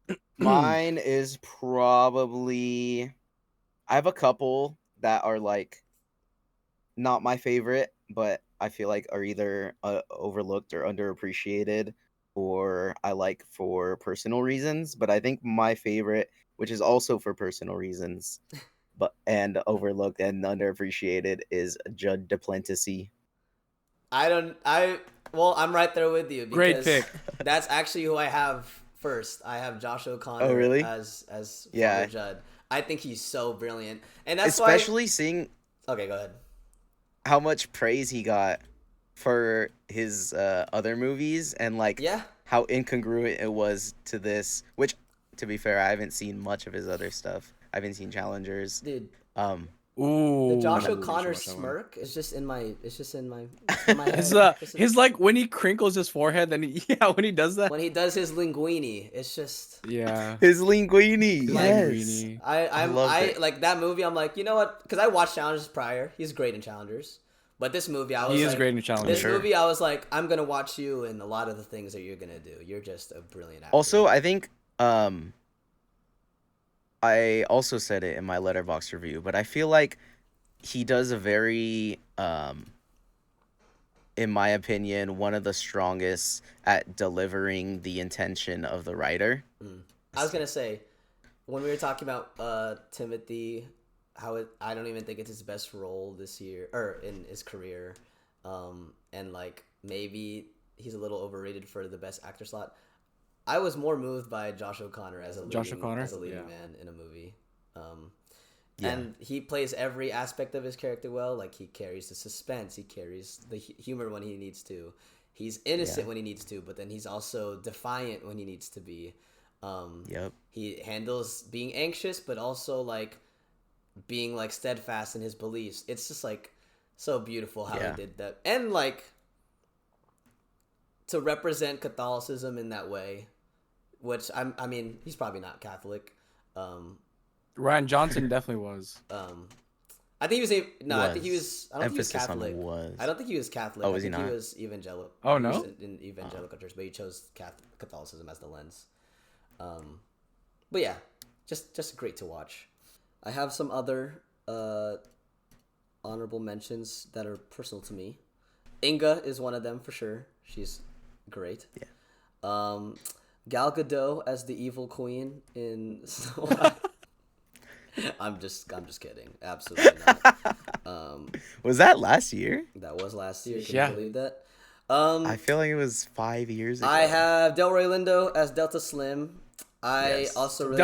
year. Mine is probably. I have a couple that are like not my favorite, but I feel like are either overlooked or underappreciated, or I like for personal reasons. But I think my favorite, which is also for personal reasons, and overlooked and underappreciated, is Judd Duplantis. Well, I'm right there with you. Great pick. That's actually who I have first. I have Josh O'Connor as Father Judd. I think he's so brilliant, and that's especially seeing. Okay, go ahead. How much praise he got for his other movies, and how incongruent it was to this. Which, to be fair, I haven't seen much of his other stuff. I haven't seen Challengers. Dude. Ooh, the Josh O'Connor smirk is just in my head. His like when he crinkles his forehead, then when he does that. When he does his linguini, it's just his linguini. Yes. I like that movie. I'm like, you know what? Because I watched Challengers prior. He's great in Challengers. But this movie, I was he is great in Challengers. This movie, I was like, I'm gonna watch you and a lot of the things that you're gonna do. You're just a brilliant actor. Also, I think I also said it in my Letterboxd review, but I feel like he does a very, in my opinion, one of the strongest at delivering the intention of the writer. I was gonna say, when we were talking about Timothy, I don't even think it's his best role this year or in his career, and like maybe he's a little overrated for the best actor slot. I was more moved by Josh O'Connor as a leading man in a movie. And he plays every aspect of his character well. Like, he carries the suspense. He carries the humor when he needs to. He's innocent when he needs to, but then he's also defiant when he needs to be. He handles being anxious, but also, like, being, like, steadfast in his beliefs. It's just, like, so beautiful how he did that. And, like, to represent Catholicism in that way, which I mean, he's probably not Catholic. Ryan Johnson definitely was. I think he was. I think he was. I don't think he was Emphasis Catholic. on was. I don't think he was Catholic. Oh, was he he not? He was evangelical. Oh, no. no? He was in evangelical church, but he chose Catholicism as the lens. But yeah, just great to watch. I have some other honorable mentions that are personal to me. Inga is one of them for sure. She's great. Yeah. Gal Gadot as the evil queen in Snow White. I'm just kidding. Absolutely not. Was that last year? That was last year. Can you believe that? I feel like it was 5 years ago. I have Delroy Lindo as Delta Slim. I also really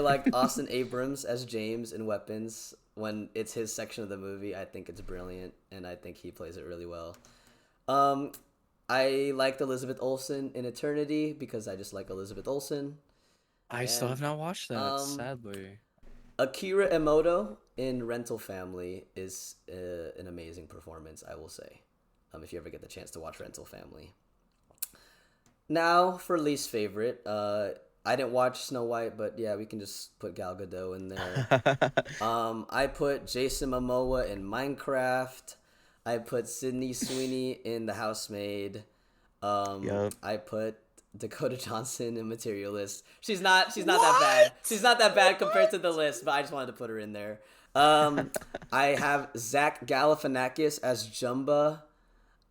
liked Austin Abrams as James in Weapons. when it's his section of the movie, I think it's brilliant, and I think he plays it really well. I liked Elizabeth Olsen in Eternity because I just like Elizabeth Olsen. I still have not watched that, sadly. Akira Emoto in Rental Family is an amazing performance, I will say. If you ever get the chance to watch Rental Family. Now for least favorite, I didn't watch Snow White, but yeah, we can just put Gal Gadot in there. I put Jason Momoa in Minecraft. I put Sydney Sweeney in The Housemaid. Yep. I put Dakota Johnson in Materialist. She's not that bad. She's not that bad compared to the list, but I just wanted to put her in there. I have Zach Galifianakis as Jumba.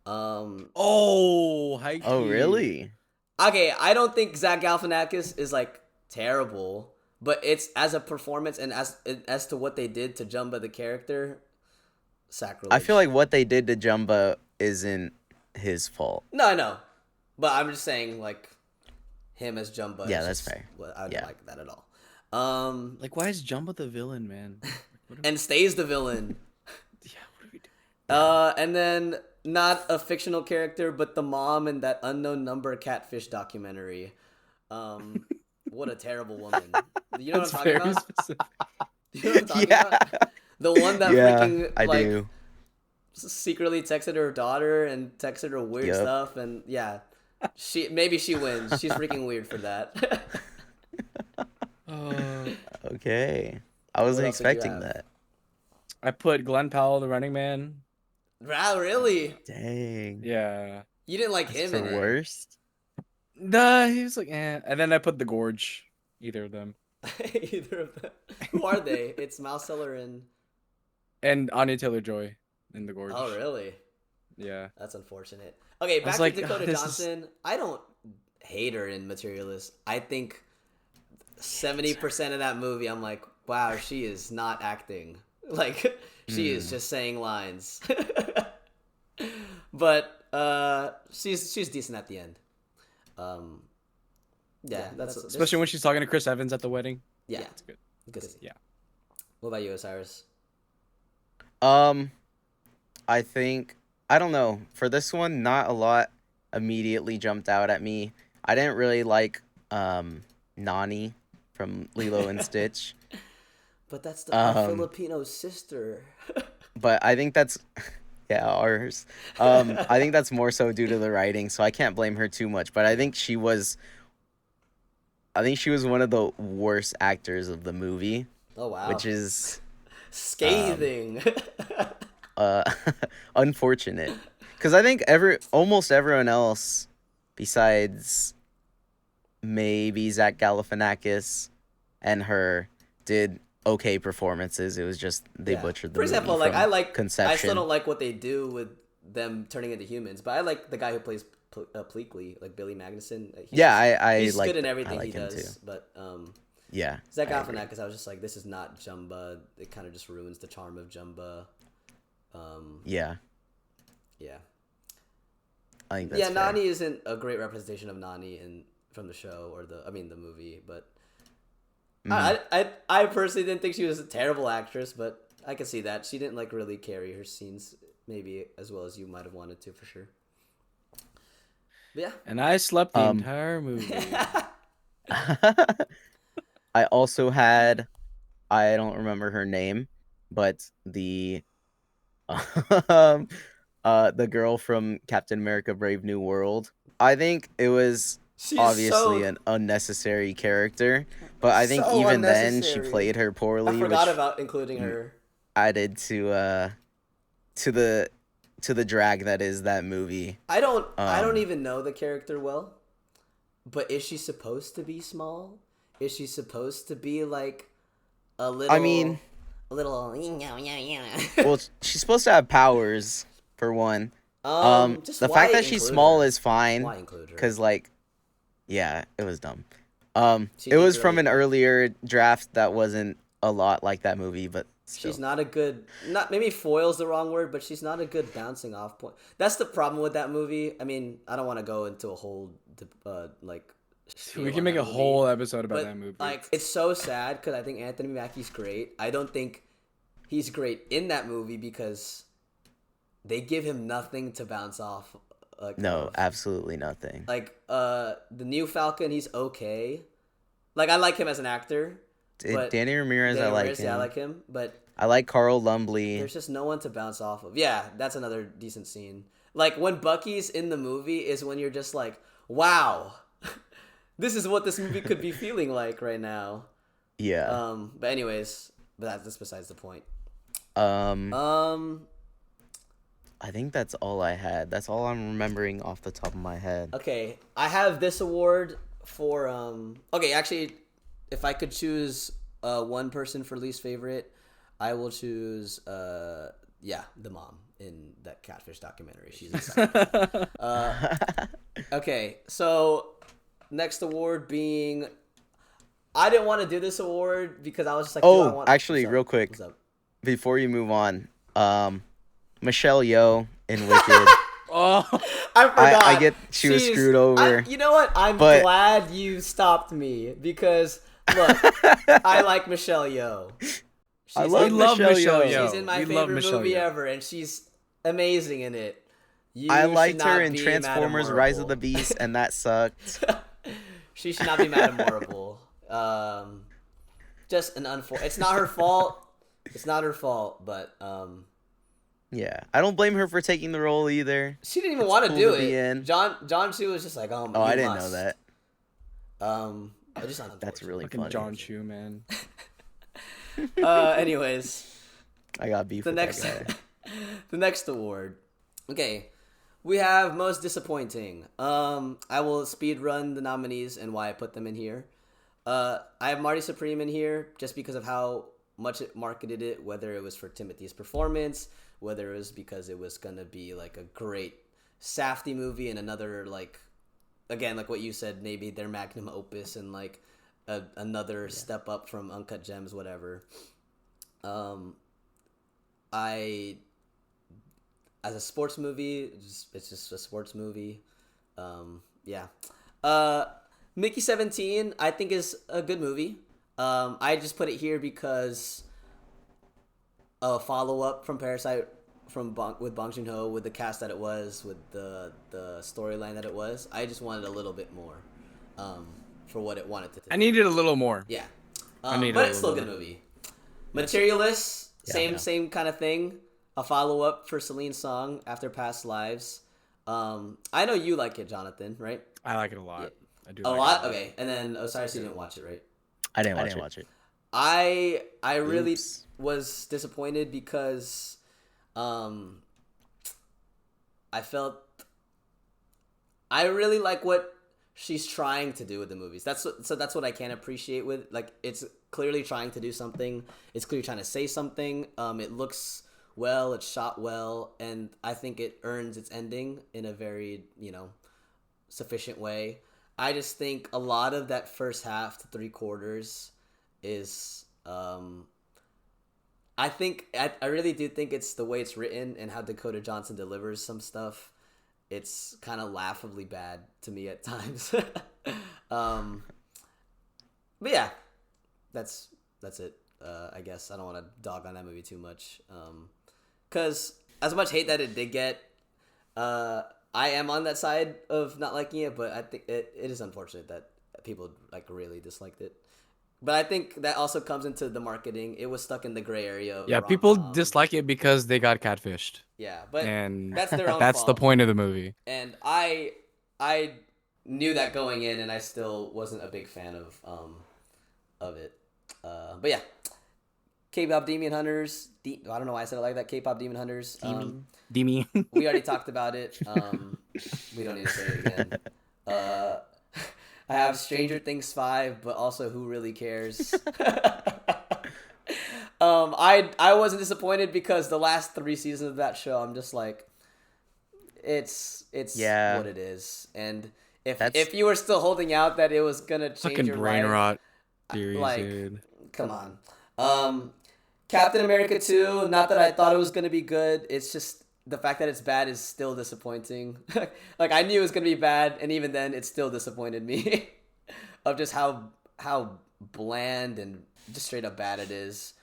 Oh, really? Okay, I don't think Zach Galifianakis is like terrible, but it's as a performance and as to what they did to Jumba the character, sacrilege. I feel like what they did to Jumba isn't his fault. No, I know, but I'm just saying like him as Jumba. Yeah, that's fair. I don't like that at all. Like, why is Jumba the villain, man? And stays the villain. Yeah, what do we do? And then not a fictional character, but the mom in that Unknown Number catfish documentary. What a terrible woman. You know what I'm talking about? Specific. You know what I'm talking about? The one that freaking I do. secretly texted her daughter and texted her weird stuff, and yeah, maybe she wins. She's freaking weird for that. Okay, I wasn't expecting that. I put Glenn Powell, the Running Man. Wow, really? Dang. Yeah. You didn't like him in the it. worst? Nah, he was like, eh. And then I put The Gorge. Either of them. Either of them. Who are they? It's Miles Teller and Anya Taylor-Joy in The Gorge. Oh, really? Yeah. That's unfortunate. Okay, back to Dakota Johnson. I don't hate her in Materialist. I think 70% of that movie, I'm like, wow, she is not acting. Like, she is just saying lines. But she's decent at the end. That's especially when she's talking to Chris Evans at the wedding. Yeah, it's good. Good. Yeah. What about you, Osiris? I think, I don't know. For this one, not a lot immediately jumped out at me. I didn't really like Nani from Lilo and Stitch. But that's the Filipino sister. But I think that's ours. I think that's more so due to the writing, so I can't blame her too much. But I think she was one of the worst actors of the movie. Oh wow. Which is scathing. Unfortunate. Because I think almost everyone else besides maybe Zach Galifianakis and her did okay performances. It was just they butchered the movie. For example, like Conception. I still don't like what they do with them turning into humans, but I like the guy who plays Pleakley, like Billy Magnuson. He's good in everything he does. Too. But Zach Galifianakis, I was just like, this is not Jumba. It kind of just ruins the charm of Jumba. Yeah. I think that's fair. Nani isn't a great representation of Nani from the show or the movie, but I personally didn't think she was a terrible actress, but I can see that she didn't like really carry her scenes maybe as well as you might have wanted to for sure. But yeah. And I slept the entire movie. I also had, I don't remember her name, but the girl from Captain America: Brave New World. I think it was obviously an unnecessary character, but I think even then she played her poorly. I forgot about including her. Added to the drag that is that movie. I don't even know the character well, but is she supposed to be small? Is she supposed to be like a little? I mean, a little. Well, she's supposed to have powers for one. The fact that she's small is fine. Why include her? Because it was dumb. It was from an earlier draft that wasn't a lot like that movie, but still. She's not a good. Not maybe foil's the wrong word, but she's not a good bouncing off point. That's the problem with that movie. I mean, I don't want to go into a whole we can make a whole episode about that movie. Like, it's so sad because I think Anthony Mackie's great. I don't think he's great in that movie because they give him nothing to bounce off. No, absolutely nothing. Like the new Falcon, he's okay. Like I like him as an actor. But Danny Ramirez, I like him. Yeah, I like him, but I like Carl Lumbly. there's just no one to bounce off of. Yeah, that's another decent scene. Like when Bucky's in the movie is when you're just like, wow, this is what this movie could be feeling like right now. Yeah. But anyways, that's besides the point. I think that's all I had. That's all I'm remembering off the top of my head. Okay, I have this award for okay, actually, if I could choose one person for least favorite, I will choose the mom in that Catfish documentary. She's insane. Okay, so next award being, I didn't want to do this award because I was just like, actually, real quick, before you move on, Michelle Yeoh in Wicked. Oh, I forgot. I get she was screwed over. You know what? I'm glad you stopped me because look, I like Michelle Yeoh. I love Michelle Yeoh. She's in my favorite movie ever, and she's amazing in it. I liked her in Transformers: Rise of the Beast, and that sucked. She should not be Madame Horrible. Just an It's not her fault. It's not her fault, but yeah, I don't blame her for taking the role either. She didn't even want to do it. John Chu was just like, oh, I didn't know that. I just thought that's really funny. John Chu, man. Anyways, I got beef with that guy. The next award. Okay, we have most disappointing. I will speed run the nominees and why I put them in here. I have Marty Supreme in here just because of how much it marketed it, whether it was for Timothy's performance, whether it was because it was gonna be like a great Safdie movie and another like, again, like what you said, maybe their magnum opus and like another step up from Uncut Gems, whatever. As a sports movie, it's just a sports movie. Mickey 17, I think is a good movie. I just put it here because a follow-up from Parasite with Bong Joon-ho, with the cast that it was, with the storyline that it was. I just wanted a little bit more for what it wanted to do. I needed a little more. Yeah. But it's still a good movie. Materialists, same kind of thing. A follow-up for Celine's song, After Past Lives. I know you like it, Jonathan, right? I like it a lot. Yeah. I do. A lot? Okay. And then Osiris, you didn't watch it, right? I didn't watch it. I really was disappointed because I felt I really like what she's trying to do with the movies. That's what I can't appreciate with, like, it's clearly trying to do something. It's clearly trying to say something. It looks well, it's shot well, and I think it earns its ending in a very, sufficient way. I just think a lot of that first half to 3/4 is I really do think it's the way it's written and how Dakota Johnson delivers some stuff. It's kind of laughably bad to me at times. But yeah, that's it. I guess I don't want to dog on that movie too much. Cause as much hate that it did get, I am on that side of not liking it, but I think it is unfortunate that people like really disliked it. But I think that also comes into the marketing. It was stuck in the gray area. Yeah, people dislike it because they got catfished. Yeah, but and that's their own that's fault. the point of the movie. And I knew that going in, and I still wasn't a big fan of it. But yeah, K-pop Demon Hunters. I don't know why I said it like that. K-pop Demon Hunters. Demi. We already talked about it. We don't need to say it again. I have Stranger Things 5, but also Who Really Cares? I wasn't disappointed because the last 3 seasons of that show, I'm just like, it's what it is. And if you were still holding out that it was gonna change fucking your brain life, rot series, like, dude. Come on. Captain America 2, not that I thought it was gonna be good. It's just the fact that it's bad is still disappointing. Like, I knew it was gonna be bad, and even then, it still disappointed me of just how bland and just straight up bad it is.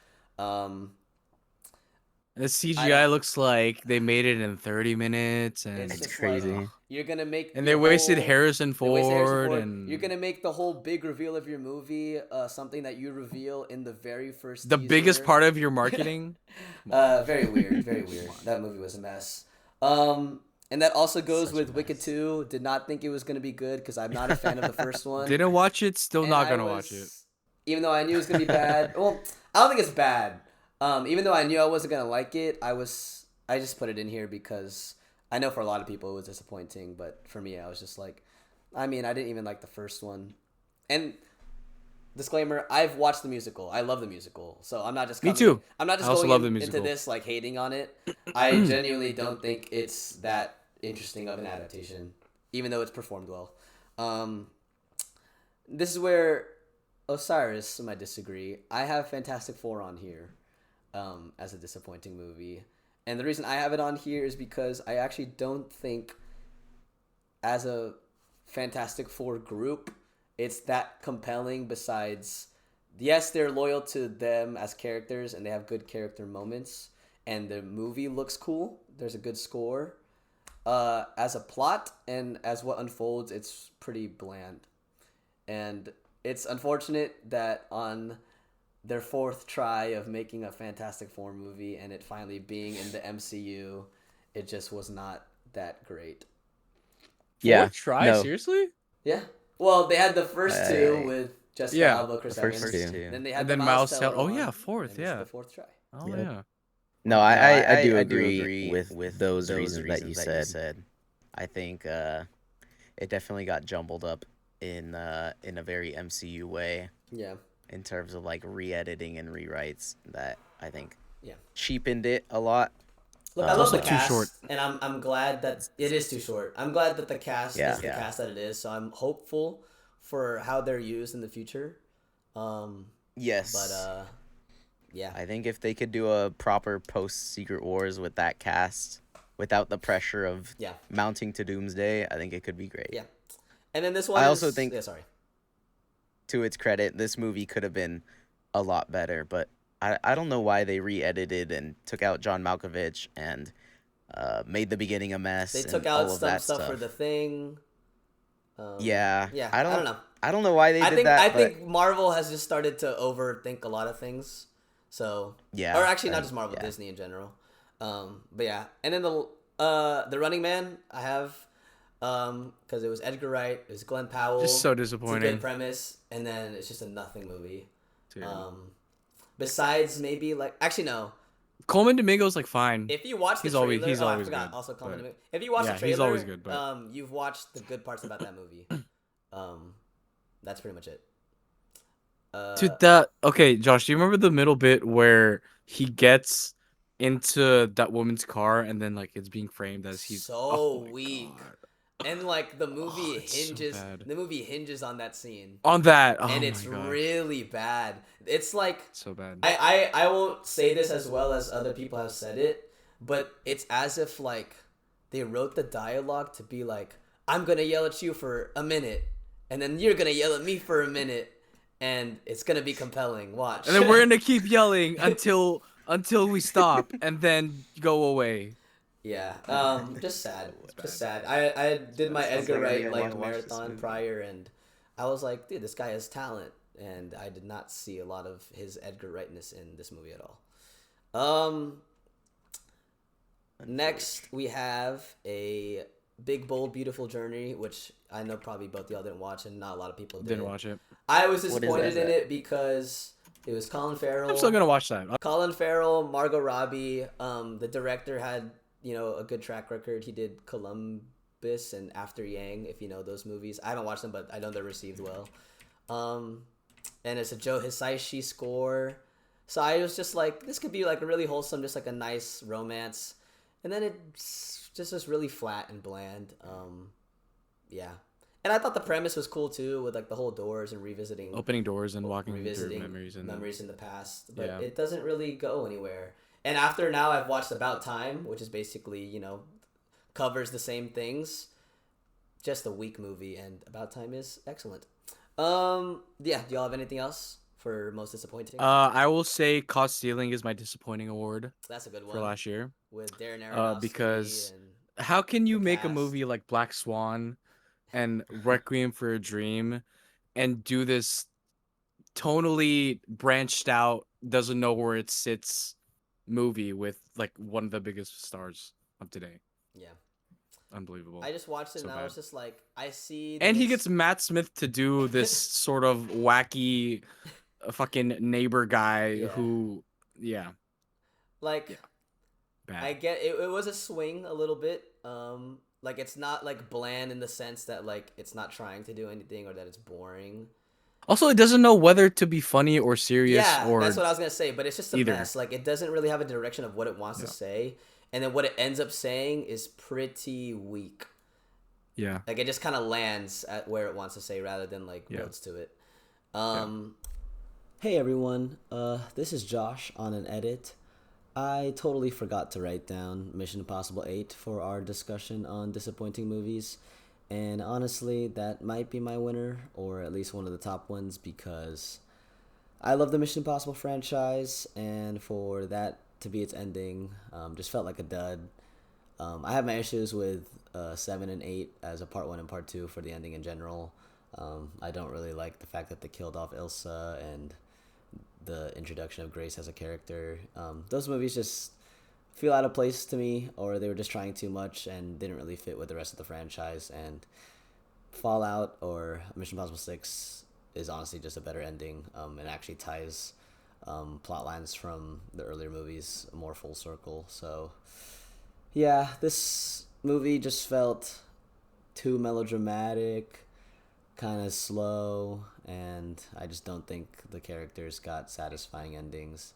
And the CGI looks like they made it in 30 minutes, and It's It's just crazy. like you're gonna make and your they wasted whole- Harrison they wasted Harrison Ford, Ford. and You're gonna make the whole big reveal of your movie something that you reveal in the very first the biggest teaser. part of your marketing. Very weird, very weird. That movie was a mess. And that also goes Such a with Wicked mess. 2. Did not think it was gonna be good because I'm not a fan of the first one. Didn't watch it. Still And not I gonna watch it. was- Even though I knew it was gonna be bad. Well, I don't think it's bad. Even though I knew I wasn't gonna like it, I just put it in here because I know for a lot of people it was disappointing, but for me, I was just like, I mean, I didn't even like the first one. And disclaimer: I've watched the musical. I love the musical, so I'm not just Me coming, too. I'm not just I also going love the into musical. this like hating on it. I genuinely don't think it's that interesting of an adaptation, even though it's performed well. This is where Osiris might disagree. I have Fantastic Four on here as a disappointing movie. And the reason I have it on here is because I actually don't think, as a Fantastic Four group, it's that compelling. Besides, yes, they're loyal to them as characters and they have good character moments, and the movie looks cool. There's a good score. As a plot and as what unfolds, it's pretty bland. And it's unfortunate that on their fourth try of making a Fantastic Four movie and it finally being in the MCU, it just was not that great. Yeah. Fourth try? No. Seriously? Yeah. Well, they had the first two Right. with Jessica Yeah, Alba, Chris the first Evans. two. Then they had And the then Miles Miles Teller Teller. Oh, one, yeah, fourth, and this is yeah. the fourth try. Oh Yep. yeah. No, I do agree with those reasons that you said. I think it definitely got jumbled up in a very MCU way Yeah. in terms of like re-editing and rewrites that I think Yeah. cheapened it a lot. Look, I love also the too cast, short. and I'm glad that it is too short. I'm glad that the cast Yeah. is the cast that it is. So I'm hopeful for how they're used in the future. Yes. But yeah, I think if they could do a proper post Secret Wars with that cast without the pressure of yeah, mounting to Doomsday, I think it could be great. yeah. And then this one. I is, also think- Yeah, sorry. To its credit, this movie could have been a lot better, but I don't know why they re-edited and took out John Malkovich and made the beginning a mess. They and took all out of some that stuff for the Thing. Yeah. Yeah. I I don't don't know. I don't know why they did that. I but think Marvel has just started to overthink a lot of things. So Yeah, or actually not I- just Marvel, yeah. Disney in general. But yeah, and then the Running Man I have, because it was Edgar Wright, it was Glenn Powell. Just so It's a disappointing. good premise, and then it's just a nothing movie. Dude. Besides maybe like actually no. Coleman Domingo's like fine. If you watch the He's trailer, always I forgot good, also comment. but- If you watch Yeah, the trailer, he's always good, but- you've watched the good parts about that movie. That's pretty much it. Dude, that okay, Josh. Do you remember the middle bit where he gets into that woman's car and then like it's being framed as he's so oh my weak, God. and like the movie it's so hinges. bad. The movie hinges on that scene, On that, oh and my it's God, really bad. It's like so bad. I won't say this as well as other people have said it, but it's as if like they wrote the dialogue to be like, I'm gonna yell at you for a minute, and then you're gonna yell at me for a minute, and it's gonna be compelling. Watch. And then we're gonna keep yelling until we stop and then go away. Yeah. Just sad. Just sad. I did my Sounds Edgar like I Wright really like wanna watch this marathon movie. prior, and I was like, dude, this guy has talent, and I did not see a lot of his Edgar Wrightness in this movie at all. Next we have a Big Bold Beautiful Journey, which I know probably both y'all didn't watch, and not a lot of people did. Didn't watch it. I was What is disappointed that? in it because it was Colin Farrell. I'm still gonna watch that. Colin Farrell, Margot Robbie. The director had, a good track record. He did Columbus and After Yang, if you know those movies. I haven't watched them, but I know they're received well. And it's a Joe Hisaishi score. So I was just like, this could be like a really wholesome, just like a nice romance. And then it's just really flat and bland. Yeah. And I thought the premise was cool too, with like the whole doors and revisiting Opening doors and walking through revisiting memories and memories in the past, but Yeah. it doesn't really go anywhere. And after now, I've watched About Time, which is basically covers the same things. Just a weak movie, and About Time is excellent. Yeah. Do y'all have anything else for most disappointing? I will say Caught Stealing is my disappointing award That's a good for one last year. with Darren Aronofsky Because and how can you the make a cast. movie like Black Swan and Requiem for a Dream and do this tonally branched out, doesn't know where it sits movie with like one of the biggest stars of today? Yeah. Unbelievable. I just watched it So and I was bad. just like, I see And he this. gets Matt Smith to do this sort of wacky fucking neighbor guy Yeah. who, yeah, Like, yeah, I bad. get it. It was a swing a little bit. Like it's not like bland in the sense that like it's not trying to do anything or that it's boring. Also, it doesn't know whether to be funny or serious Yeah, that's or what I was gonna say. But it's just a either. mess. Like it doesn't really have a direction of what it wants to Yeah. say, and then what it ends up saying is pretty weak. Yeah. Like it just kind of lands at where it wants to say rather than like Yeah. builds to it. Hey everyone, this is Josh on an edit. I totally forgot to write down Mission Impossible 8 for our discussion on disappointing movies. And honestly, that might be my winner, or at least one of the top ones, because I love the Mission Impossible franchise, and for that to be its ending, just felt like a dud. I have my issues with 7 and 8 as a part 1 and part 2 for the ending in general. I don't really like the fact that they killed off Ilsa and the introduction of Grace as a character. Those movies just feel out of place to me, or they were just trying too much and didn't really fit with the rest of the franchise. And Fallout or Mission Impossible 6 is honestly just a better ending, and actually ties plot lines from the earlier movies more full circle. So yeah, this movie just felt too melodramatic, kind of slow, and I just don't think the characters got satisfying endings.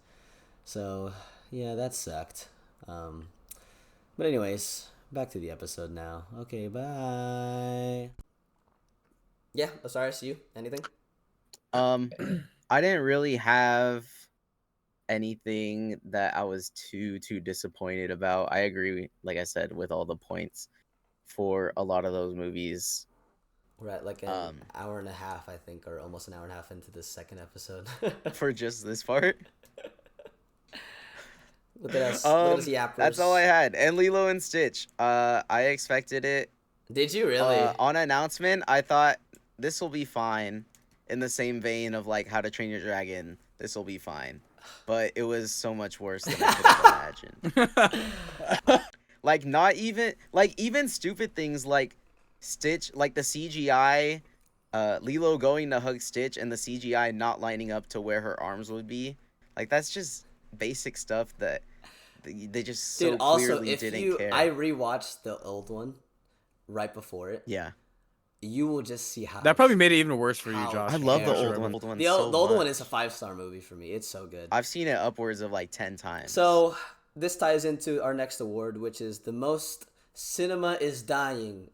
So yeah, that sucked. But anyways, back to the episode now. Okay, bye. Yeah, Osiris, you anything? I didn't really have anything that I was too disappointed about. I agree, like I said, with all the points for a lot of those movies. We're at like an hour and a half, I think, or almost an hour and a half into this second episode. For just this part. Look at us. Look at us yappers. That's all I had. And Lilo and Stitch. I expected it. Did you really? On announcement, I thought this will be fine. In the same vein of like How to Train Your Dragon, this will be fine. But it was so much worse than I could have imagined. Like not even like even stupid things like Stitch, like the CGI, Lilo going to hug Stitch and the CGI not lining up to where her arms would be. Like that's just basic stuff that they just so Dude, also, clearly if didn't care. I rewatched the old one right before it, Yeah. you will just see how That probably made it even worse for you, How Josh. I love the terrible. old one. The old one is a 5-star movie for me. It's so good. I've seen it upwards of like 10 times. So this ties into our next award, which is the most cinema is dying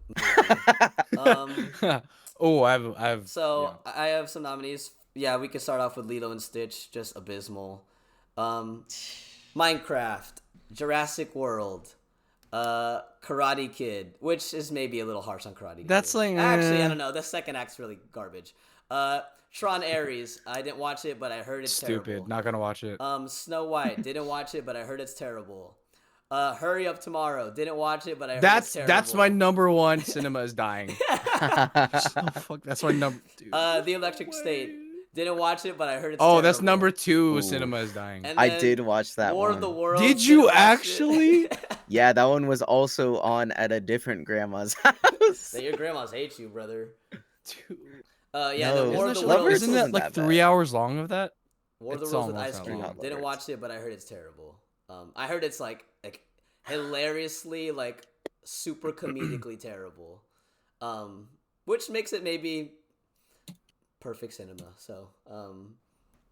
movie. Oh, I have. So I have some nominees. Yeah, we could start off with Lilo and Stitch, just abysmal. Minecraft, Jurassic World, Karate Kid, which is maybe a little harsh on Karate Kid. That's like actually, I don't know. The second act's really garbage. Tron Ares, I didn't watch it, but I heard it's stupid. terrible. Not gonna watch it. Snow White, didn't watch it, but I heard it's terrible. Hurry Up Tomorrow, didn't watch it, but I heard it's terrible. That's my number one. Cinema is dying. Fuck, that's my number. Dude. The Electric State, didn't watch it, but I heard it's Oh, terrible. that's number 2. Ooh. Cinema is dying. And I then did watch that War one. of the Worlds. Did didn't you watch it. actually? Yeah, that one was also on at a different grandma's house. Your grandmas hate you, brother. Dude. Yeah, No. the War of Isn't the that Worlds. Isn't that wasn't like that 3 bad. hours long of that? War of the It's Worlds with almost Ice that Cube. long. Didn't watch it, but I heard it's terrible. I heard it's like hilariously like super comedically terrible. Which makes it maybe perfect cinema. So,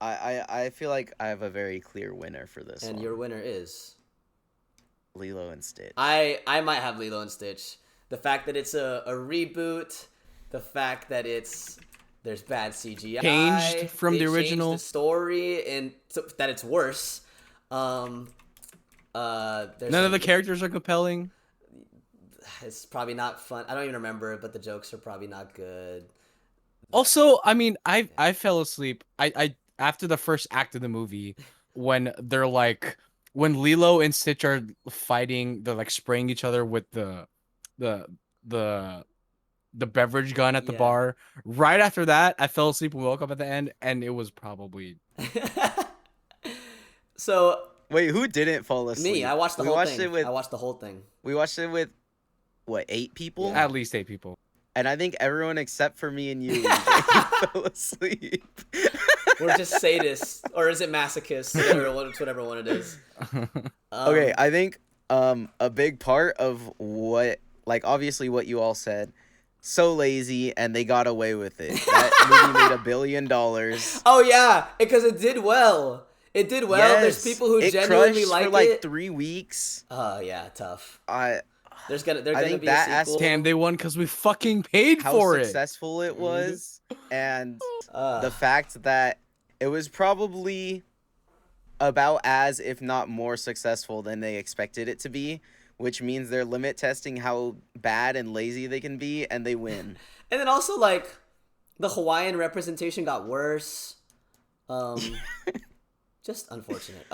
I feel like I have a very clear winner for this and one. your winner is Lilo and Stitch. I might have Lilo and Stitch. The fact that it's a reboot, the fact that there's bad CGI, Changed from they the changed original. the story, and that it's worse. There's None of the characters are compelling. It's probably not fun. I don't even remember it, but the jokes are probably not good. Also, I mean, I fell asleep. I after the first act of the movie, when they're like, when Lilo and Stitch are fighting, they're like spraying each other with the the the beverage gun at the Yeah. bar. Right after that, I fell asleep and woke up at the end, and it was probably So Wait, who didn't fall asleep? me, I watched the We whole watched thing. it with I watched the whole thing. we watched it with what, 8 people? Yeah. at least 8 people. And I think everyone except for me and you fell asleep. We're just sadists, or is it masochists? Whatever one it is. Okay, I think a big part of what, like, obviously what you all said, so lazy, and they got away with it. That movie made $1 billion. Oh yeah, because it did well. It did well. There's people who it genuinely crushed like for like it. 3 weeks. Oh yeah, tough. I They're gonna think be that a sequel. Damn, they won because we fucking paid how for successful it was, and Ugh. the fact that it was probably about as, if not more successful than they expected it to be, which means they're limit testing how bad and lazy they can be, and they win. And then also like the Hawaiian representation got worse. Just unfortunate.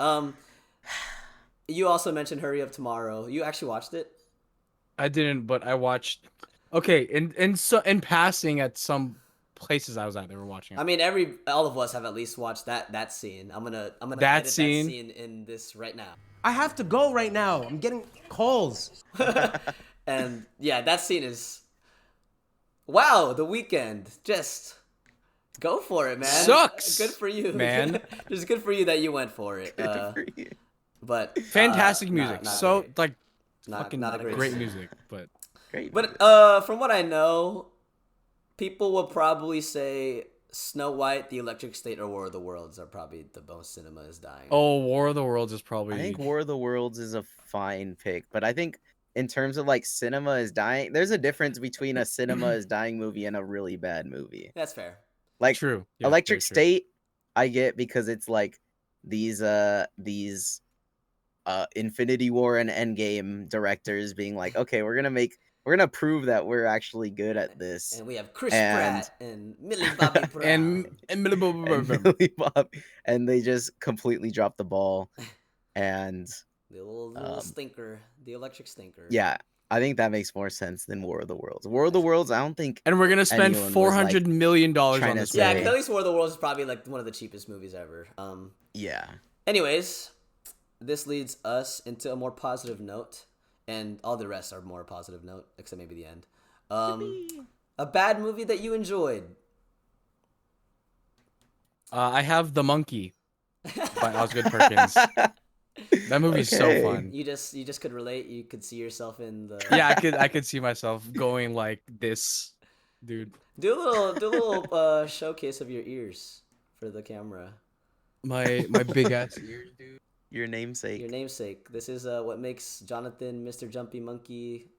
You also mentioned Hurry Up Tomorrow. You actually watched it? I didn't, but I watched. Okay, in passing at some places I was at, they were watching it. I mean, all of us have at least watched that scene. I'm gonna That edit scene? that scene in this right now. I have to go right now. I'm getting calls. And yeah, that scene is wow. The Weekend, just go for it, man. Sucks, Good for you, man. Just good for you that you went for it. For you. But Fantastic music. not so great. like Not- fucking not a great great scene. music, but Great. But from what I know, people will probably say Snow White, The Electric State, or War of the Worlds are probably the most cinema is dying. oh, War of the Worlds is probably. I think War of the Worlds is a fine pick, but I think in terms of like cinema is dying, there's a difference between a cinema is dying movie and a really bad movie. That's fair. Like True. Yeah, Electric very true. State, I get because it's like these Infinity War and Endgame directors being like, okay, we're gonna prove that we're actually good at this. And we have Chris And- Pratt and Millie Bobby Brown. And Millie Bob, and they just completely dropped the ball. And the little stinker, the electric stinker. yeah, I think that makes more sense than War of the Worlds. War of the Worlds, I don't think. we're gonna spend Anyone was, like, $400 million trying on to this. say- Yeah, movie. 'cause at least War of the Worlds is probably like one of the cheapest movies ever. Yeah. Anyways, this leads us into a more positive note, and all the rest are more positive note, except maybe the end. A bad movie that you enjoyed. I have The Monkey by Osgood Perkins. That movie's Okay. so fun. You just could relate. You could see yourself in the. Yeah, I could see myself going like this, dude. Do a little showcase of your ears for the camera. My big ass ears, dude. Your namesake. Your namesake. This is what makes Jonathan Mr. Jumpy Monkey.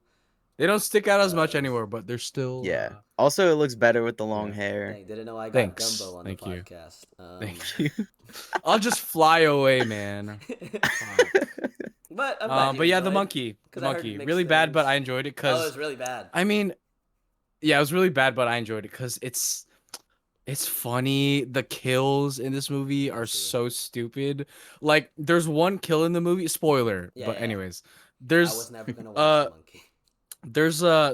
They don't stick out as much anymore, but they're still. Yeah. Also, it looks better with the long Yeah. hair. Dang, didn't know I got Thanks. Dumbo on Thank the you. podcast. Thank you. I'll just fly away, man. But I'm glad you But yeah, The enjoyed it. Monkey. 'Cause The I heard Monkey. mixed Really bad, but things. I enjoyed it Oh, it because was really bad. I mean, yeah, it was really bad, but I enjoyed it because it's funny. The kills in this movie are see. so stupid. Like, there's one kill in the movie. Spoiler. Yeah, But yeah. anyways, I there's was never gonna watch The Monkey.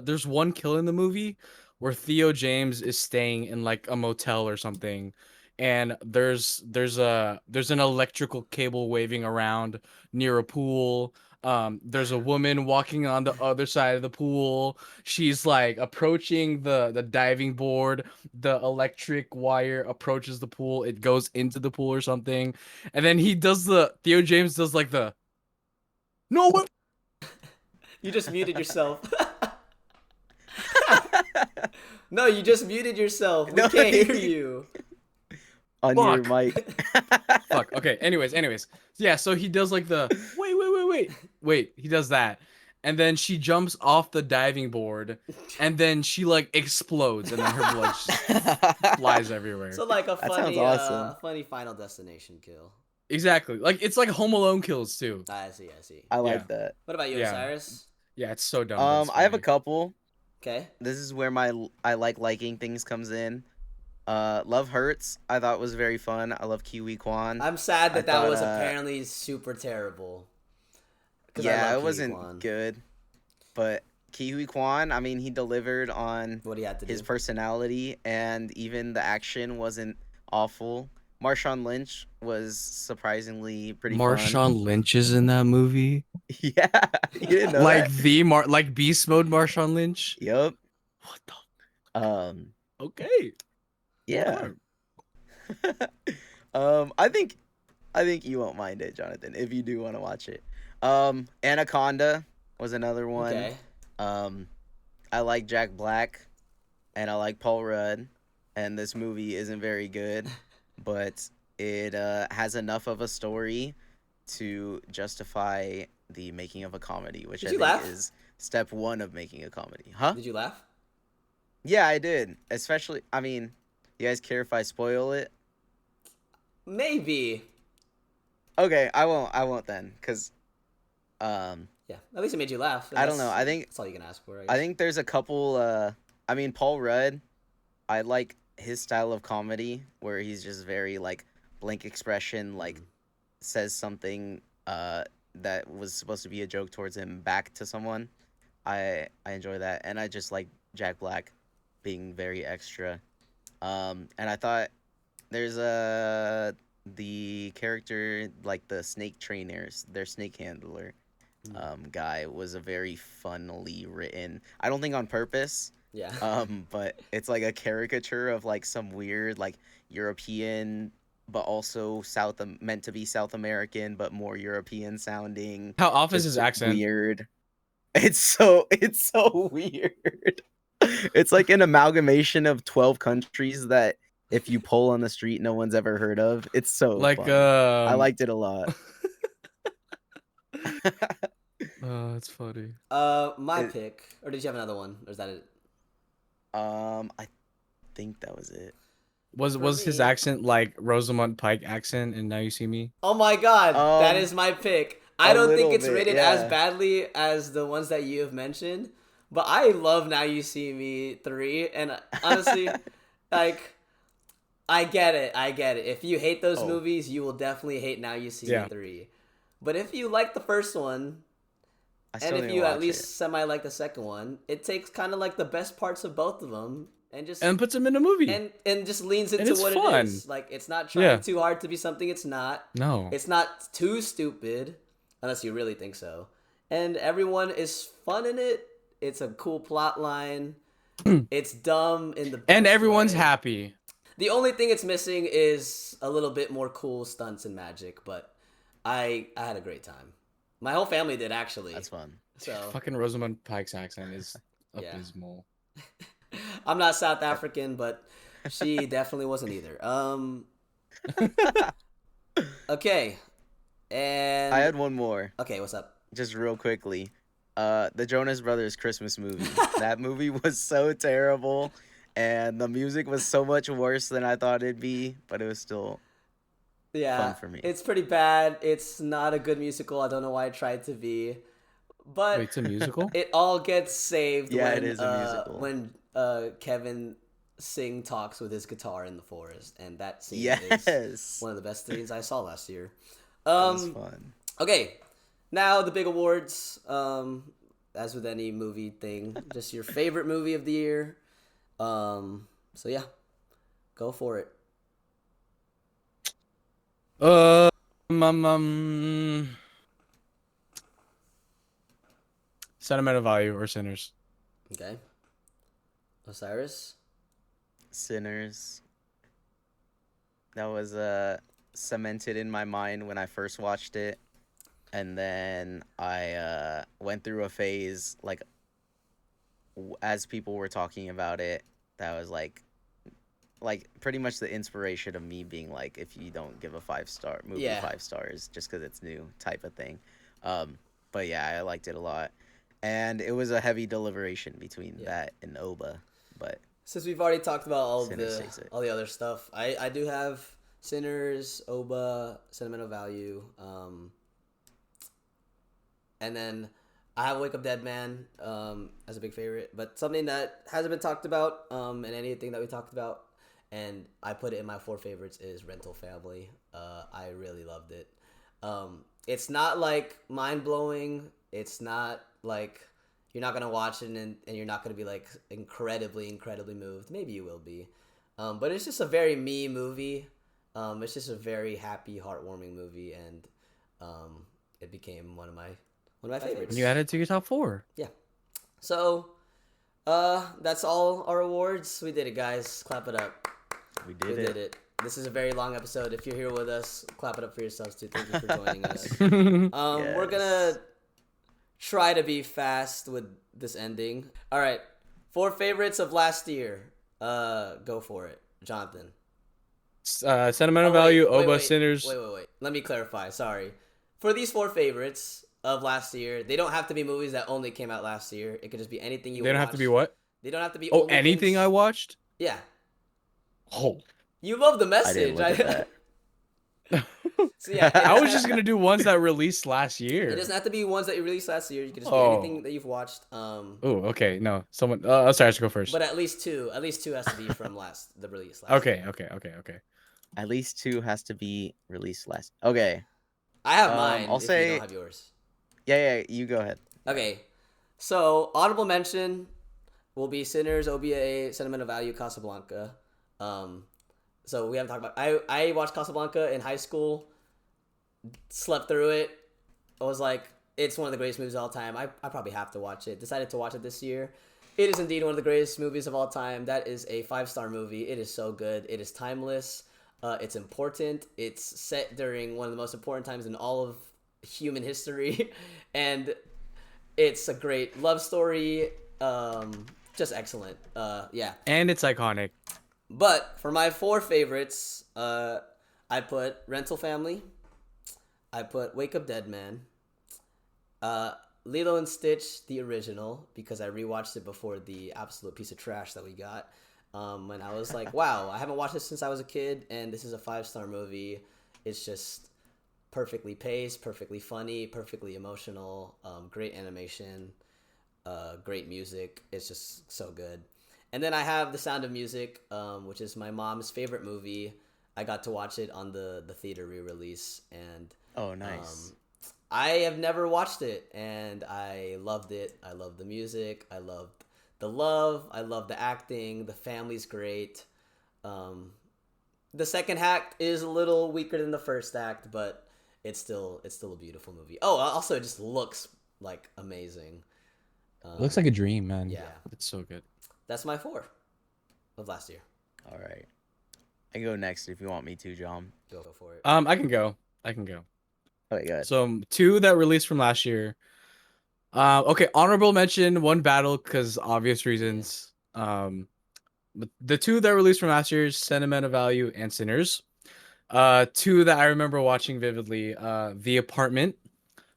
there's one kill in the movie where Theo James is staying in like a motel or something, and there's an electrical cable waving around near a pool. There's a woman walking on the other side of the pool. She's like approaching the diving board. The electric wire approaches the pool. It goes into the pool or something, and then Theo James does like the no one. You just muted yourself. No, you just muted yourself. We No, can't hear you- you. On your Fuck. mic. Fuck. Okay. Anyways. Yeah. So he does like the wait. He does that, and then she jumps off the diving board, and then she like explodes, and then her blood just flies everywhere. So like a That funny, sounds awesome. funny Final Destination kill. Exactly. Like it's like Home Alone kills too. I see. I like Yeah. that. What about you, Yeah. Osiris? Yeah. It's so dumb. but it's I have a funny. couple. Okay. This is where my I liking things comes in. Love Hurts, I thought was very fun. I love Kiwi Kwan. I'm sad that I that thought, was apparently super terrible. Because I yeah, love it Kiwi wasn't Kwan. good, but Kiwi Kwan, I mean, he delivered on What do you have to his do? personality, and even the action wasn't awful. Marshawn Lynch was surprisingly pretty fun. Marshawn Lynch is in that movie. Yeah, you didn't know Like that? like Beast Mode Marshawn Lynch. Yep. What the? Um, Okay. yeah. Alright. I think you won't mind it, Jonathan, if you do want to watch it. Anaconda was another one. Okay. I like Jack Black and I like Paul Rudd, and this movie isn't very good, but it has enough of a story to justify the making of a comedy, which Did I you think laugh? is step one of making a comedy. Huh? Did you laugh? Yeah, I did. Especially, I mean, you guys care if I spoil it? Maybe. Okay, I won't. I won't then, cause Yeah. At least it made you laugh. I don't know. I think that's all you can ask for. I I guess. think there's a couple. I mean, Paul Rudd. I like his style of comedy where he's just very like blank expression, like says something that was supposed to be a joke towards him back to someone. I enjoy that, and I just like Jack Black being very extra. And I thought there's the character like the snake trainers, their snake handler guy was a very funnily written. I don't think on purpose. Yeah. But it's like a caricature of like some weird like European, but also meant to be South American, but more European sounding. How off is Just his accent? weird. It's so weird. It's like an amalgamation of 12 countries that if you poll on the street, no one's ever heard of. It's so Like funny. I liked it a lot. Oh, that's funny. My It- pick, or did you have another one, or is that it? I think that was it. Was his me- accent like Rosamund Pike accent in Now You See Me? Oh my god, that Um, is my pick. I a don't think little it's bit, rated yeah. as badly as the ones that you have mentioned, but I love Now You See Me 3, and honestly, like, I get it. If you hate those Oh. movies, you will definitely hate Now You See Me Yeah. 3. But if you like the first one, I and still if need you to at watch least it. semi like the second one, it takes kind of like the best parts of both of them and just And puts him in a movie. and just leans And into it's what fun. it is. Like, it's not trying Yeah. too hard to be something it's not. No. It's not too stupid, unless you really think so. And everyone is fun in it. It's a cool plot line. It's dumb in the best And everyone's way. happy. The only thing it's missing is a little bit more cool stunts and magic, but I had a great time. My whole family did, actually. That's fun. So Fucking Rosamund Pike's accent is Yeah. abysmal. I'm not South African, but she definitely wasn't either. Okay. And I had one more, okay, what's up? just real quickly. The Jonas Brothers Christmas movie. That movie was so terrible, and the music was so much worse than I thought it'd be, but it was still Yeah, fun for me. it's pretty bad. It's not a good musical. I don't know why I tried to be, but Wait, it's a musical? it all gets saved Yeah, when it is a musical. when Kevin Singh talks with his guitar in the forest, and that scene is Yes. one of the best scenes I saw last year. That was fun. Okay, now the big awards. As with any movie thing, just your favorite movie of the year. So yeah, go for it. Sentimental Value or Sinners. Okay, Osiris. Sinners. That was cemented in my mind when I first watched it, and then I went through a phase like as people were talking about it, that was like pretty much the inspiration of me being like, if you don't give a 5-star movie Yeah. 5 stars just because it's new type of thing. But yeah, I liked it a lot, and it was a heavy deliberation between that and Oba, but Since we've already talked about Sinners takes it. all the other stuff, I do have Sinners, Oba, Sentimental Value, and then I have Wake Up Dead Man as a big favorite. But something that hasn't been talked about in anything that we talked about, and I put it in my 4 favorites is Rental Family. I really loved it. It's not like mind blowing. It's not like you're not gonna watch it and you're not gonna be like incredibly moved. Maybe you will be, but it's just a very me movie. It's just a very happy, heartwarming movie, and it became one of my favorites. And you added it to your top 4. Yeah. So, that's all our awards. We did it, guys. Clap it up. We We did did it. it. This is a very long episode. If you're here with us, clap it up for yourselves too. Thank you for joining us. We're gonna try to be fast with this ending. All right, 4 favorites of last year. Go for it, Jonathan. Sentimental value, Oba, Sinners. Wait. Let me clarify. Sorry. For these 4 favorites of last year, they don't have to be movies that only came out last year. It could just be anything you. They don't have to be what? They don't have to be. Oh, only anything things. I watched? Yeah. Oh. You love the I message. didn't look at that. So yeah, I was just gonna do ones that released last year. It doesn't have to be ones that you released last year. You can just be Oh. anything that you've watched. Oh, okay. No, someone. Sorry, I should go first. But at least two. At least 2 has to be from the release last. Okay. year. At least 2 has to be released last. Okay. I have mine. I'll if say- you don't have yours. Yeah, you go ahead. Okay, so honorable mention will be Sinners, OBA, Sentimental Value, Casablanca. So we haven't talked about. I watched Casablanca in high school. Slept through it. I was like, it's one of the greatest movies of all time. I probably have to watch it. Decided to watch it this year. It is indeed one of the greatest movies of all time. That is a 5-star movie. It is so good. It is timeless. It's important. It's set during one of the most important times in all of human history, and it's a great love story. Just excellent. Yeah. And it's iconic. But for my 4 favorites, I put Rental Family. I put Wake Up Dead Man. Lilo and Stitch, the original, because I rewatched it before the absolute piece of trash that we got. And I was like, wow, I haven't watched this since I was a kid, and this is a 5-star movie. It's just perfectly paced, perfectly funny, perfectly emotional, great animation, great music. It's just so good. And then I have The Sound of Music, which is my mom's favorite movie. I got to watch it on the theater re-release, and Oh, nice. I have never watched it, and I loved it. I loved the music. I loved the love. I loved the acting. The family's great. The second act is a little weaker than the first act, but it's still a beautiful movie. Oh, also it just looks like amazing. It looks like a dream, man. Yeah, It's so good. that's my 4 of last year. All right. I can go next if you want me to, John. Go for it. I can go. Okay, go ahead. So 2 that released from last year. Okay, honorable mention, One Battle, because obvious reasons. But the 2 that released from last year, Sentimental Value and Sinners. 2 that I remember watching vividly, The Apartment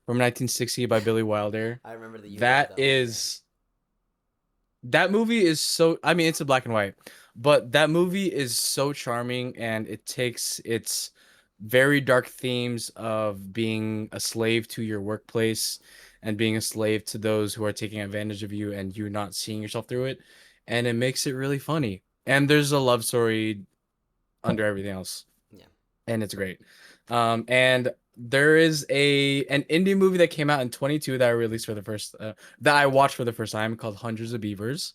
from 1960 by Billy Wilder. I remember that you That loved that is that movie is so, I mean, it's a black and white, but that movie is so charming, and it takes its very dark themes of being a slave to your workplace and being a slave to those who are taking advantage of you and you not seeing yourself through it, and it makes it really funny. And there's a love story under everything else. Yeah. And it's great. And there is an indie movie that came out in 22 that I released for the first that I watched for the first time, called Hundreds of Beavers,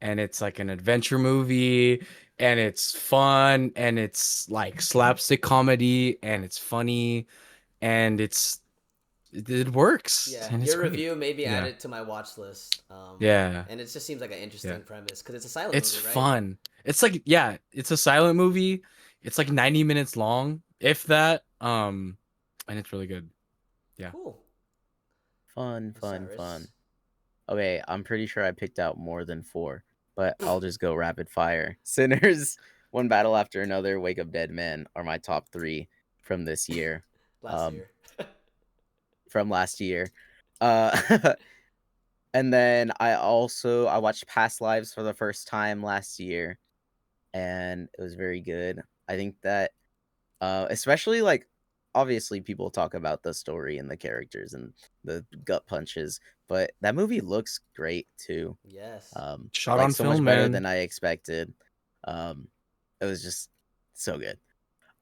and it's like an adventure movie, and it's fun, and it's like slapstick comedy, and it's funny, and it works. Yeah, and it's your great. review made me Yeah. add it to my watch list. Yeah. And it just seems like an interesting Yeah. premise because it's a silent It's movie, right? fun. It's like, yeah, it's a silent movie. It's like 90 minutes long, if that. And it's really good. Yeah. Cool. Fun. Osiris. Okay, I'm pretty sure I picked out more than 4, but I'll just go rapid fire. Sinners, One Battle After Another, Wake Up Dead Man are my top 3 from this year. Last year. From last year. And then I watched Past Lives for the first time last year, and it was very good. I think that especially, like, obviously people talk about the story and the characters and the gut punches, but that movie looks great too. Yes. Shot like on so film, much better man. than I expected. It was just so good.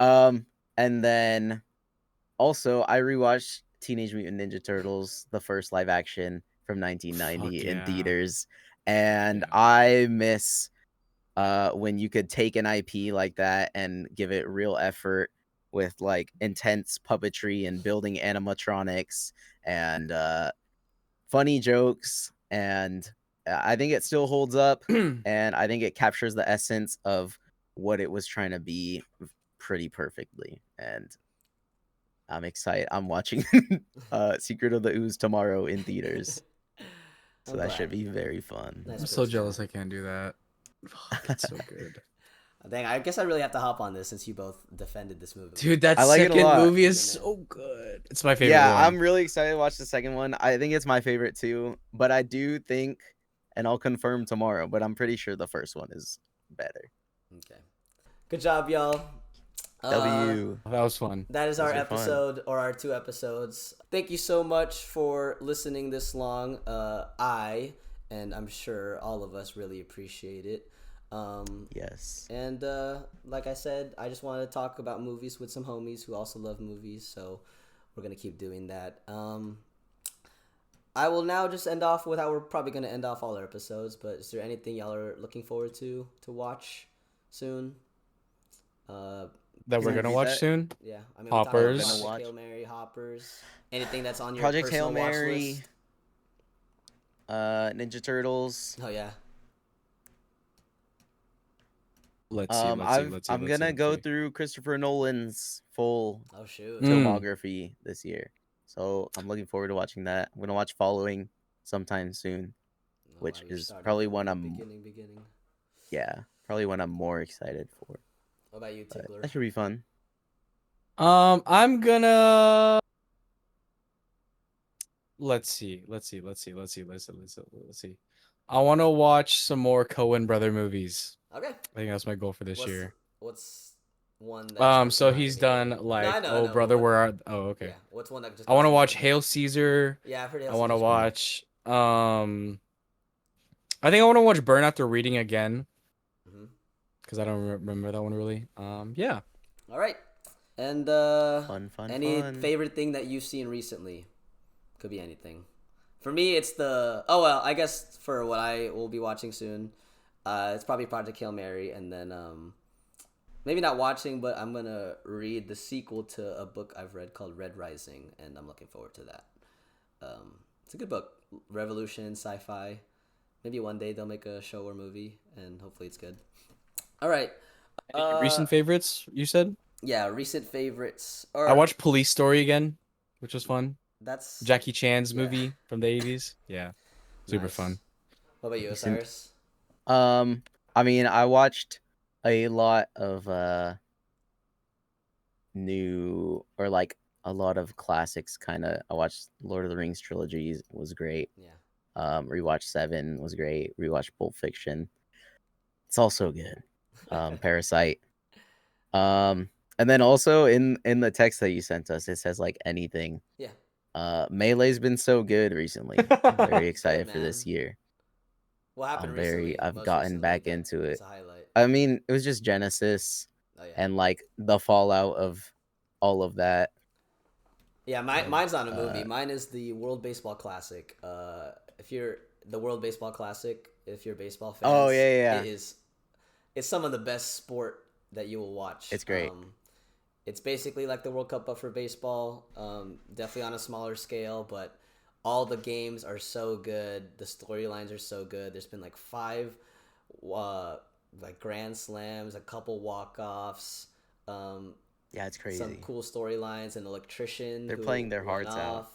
And then also I rewatched Teenage Mutant Ninja Turtles, the first live action from 1990 Fuck in yeah. theaters, and Yeah. I miss when you could take an IP like that and give it real effort with like intense puppetry and building animatronics and funny jokes, and I think it still holds up, and I think it captures the essence of what it was trying to be pretty perfectly. And I'm excited. I'm watching Secret of the Ooze tomorrow in theaters, so I'm that glad. should be very fun. Nice I'm so pitch, man. jealous I can't do that. Fuck, it's so good. Dang, I guess I really have to hop on this since you both defended this movie. Dude, that I like it a second lot. movie is Yeah, man. so good. It's my favorite Yeah, one. I'm really excited to watch the second one. I think it's my favorite too, but I do think, and I'll confirm tomorrow, but I'm pretty sure the first one is better. Okay. Good job, y'all. W. That was fun. That is Those our are fun. episode, or our 2 episodes. Thank you so much for listening this long. And I'm sure all of us really appreciate it. Yes. And like I said, I just wanted to talk about movies with some homies who also love movies, so we're going to keep doing that. I will now just end off with how we're probably going to end off all our episodes, but is there anything y'all are looking forward to watch soon? That we're Can I gonna read watch that? soon. Yeah, I mean, Hoppers. We Gonna talked about watch. Project Hail Mary, Hoppers, anything that's on your Project personal Hail watch Mary, list. Ninja Turtles. Oh yeah, Let's see. I'm gonna go through Christopher Nolan's full oh shoot. filmography this year, so I'm looking forward to watching that. I'm gonna watch Following sometime soon. Oh, Which wow, you're is starting probably from one the I'm- beginning. Yeah, probably one I'm more excited for. What about you, But Tickler? that should be fun. I'm gonna. Let's see. I want to watch some more Coen brother movies. Okay. I think that's my goal for this year. What's one that comes to So mind he's done immediately? like, No, I know, oh brother, but where are? Oh, okay. Yeah, what's one that just? I want to comes watch mind? Hail Caesar. Yeah, I've heard. I want to Caesar's watch. I think I want to watch Burn After Reading again great. Mhm. because I don't remember that one really. Yeah. All right. And Fun. any favorite thing that you've seen recently? Could be anything. For me, it's the I guess for what I will be watching soon, it's probably Project Hail Mary, and then maybe not watching, but I'm gonna read the sequel to a book I've read called Red Rising, and I'm looking forward to that. It's a good book, revolution sci-fi. Maybe one day they'll make a show or movie, and hopefully it's good. All right. Recent favorites, you said? Yeah, recent favorites. I watched Police Story again, which was fun. That's Jackie Chan's Yeah. movie from the 80s. Yeah. Super nice. fun. What about you, Recent. Osiris? I mean, I watched a lot of new or like a lot of classics. Kind of. I watched Lord of the Rings trilogy was great. Yeah. Rewatched Seven was great. Rewatched Pulp Fiction. It's also good. Parasite. And then also in the text that you sent us, it says like anything. Yeah. Melee's been so good recently. I'm very excited for this man. year. What happened I'm recently? I've Most gotten recently back that into was it. a highlight. I mean, it was just Genesis Oh yeah. and like the fallout of all of that. Yeah, mine's not a movie. uh, Mine is the World Baseball Classic. If you're the World Baseball Classic, if you're baseball fans, Oh, yeah. It's some of the best sport that you will watch. It's great. It's basically like the World Cup but for baseball. Definitely on a smaller scale, but all the games are so good. The storylines are so good. There's been like 5 like grand slams, a couple walk-offs. Yeah, it's crazy. Some cool storylines, an electrician. They're who playing their went hearts out.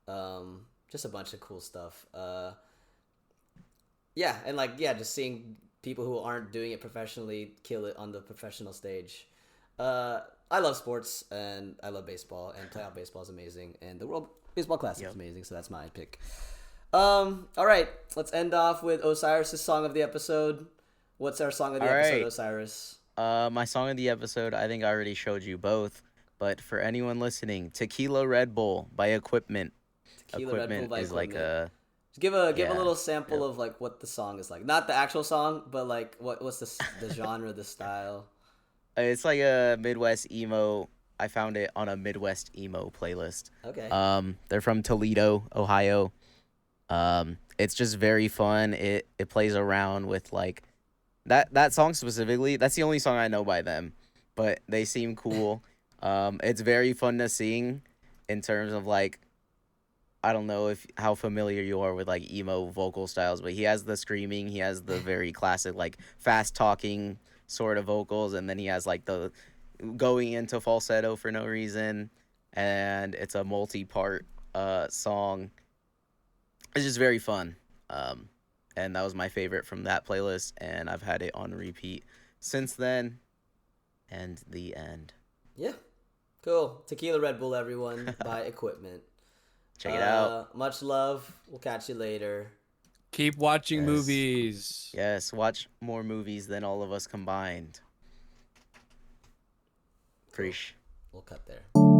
off. Just a bunch of cool stuff. Yeah, and like just seeing people who aren't doing it professionally kill it on the professional stage. I love sports and I love baseball, and playoff baseball is amazing, and the World Baseball Classic is amazing. So that's my pick. All right, let's end off with Osiris' song of the episode. What's our song of the All episode, right. Osiris? My song of the episode, I think I already showed you both, but for anyone listening, Tequila Red Bull by Equipment. Tequila Red Bull Equipment by is like Equipment. Just give a Yeah. little sample of like what the song is like. Not the actual song, but like what's the genre, the style. It's like a Midwest emo. I found it on a Midwest emo playlist. Okay. They're from Toledo, Ohio. It's just very fun. It plays around with like that song specifically. That's the only song I know by them, but they seem cool. It's very fun to sing in terms of like I don't know if how familiar you are with like emo vocal styles, but he has the screaming, he has the very classic like fast talking sort of vocals, and then he has like the going into falsetto for no reason, and it's a multi-part song. It's just very fun. And that was my favorite from that playlist, and I've had it on repeat since then. And the end. Yeah. Cool. Tequila Red Bull, everyone. Buy equipment. Check it out. Much love. We'll catch you later. Keep watching Yes. movies. Yes, watch more movies than all of us combined. Preach. We'll cut there.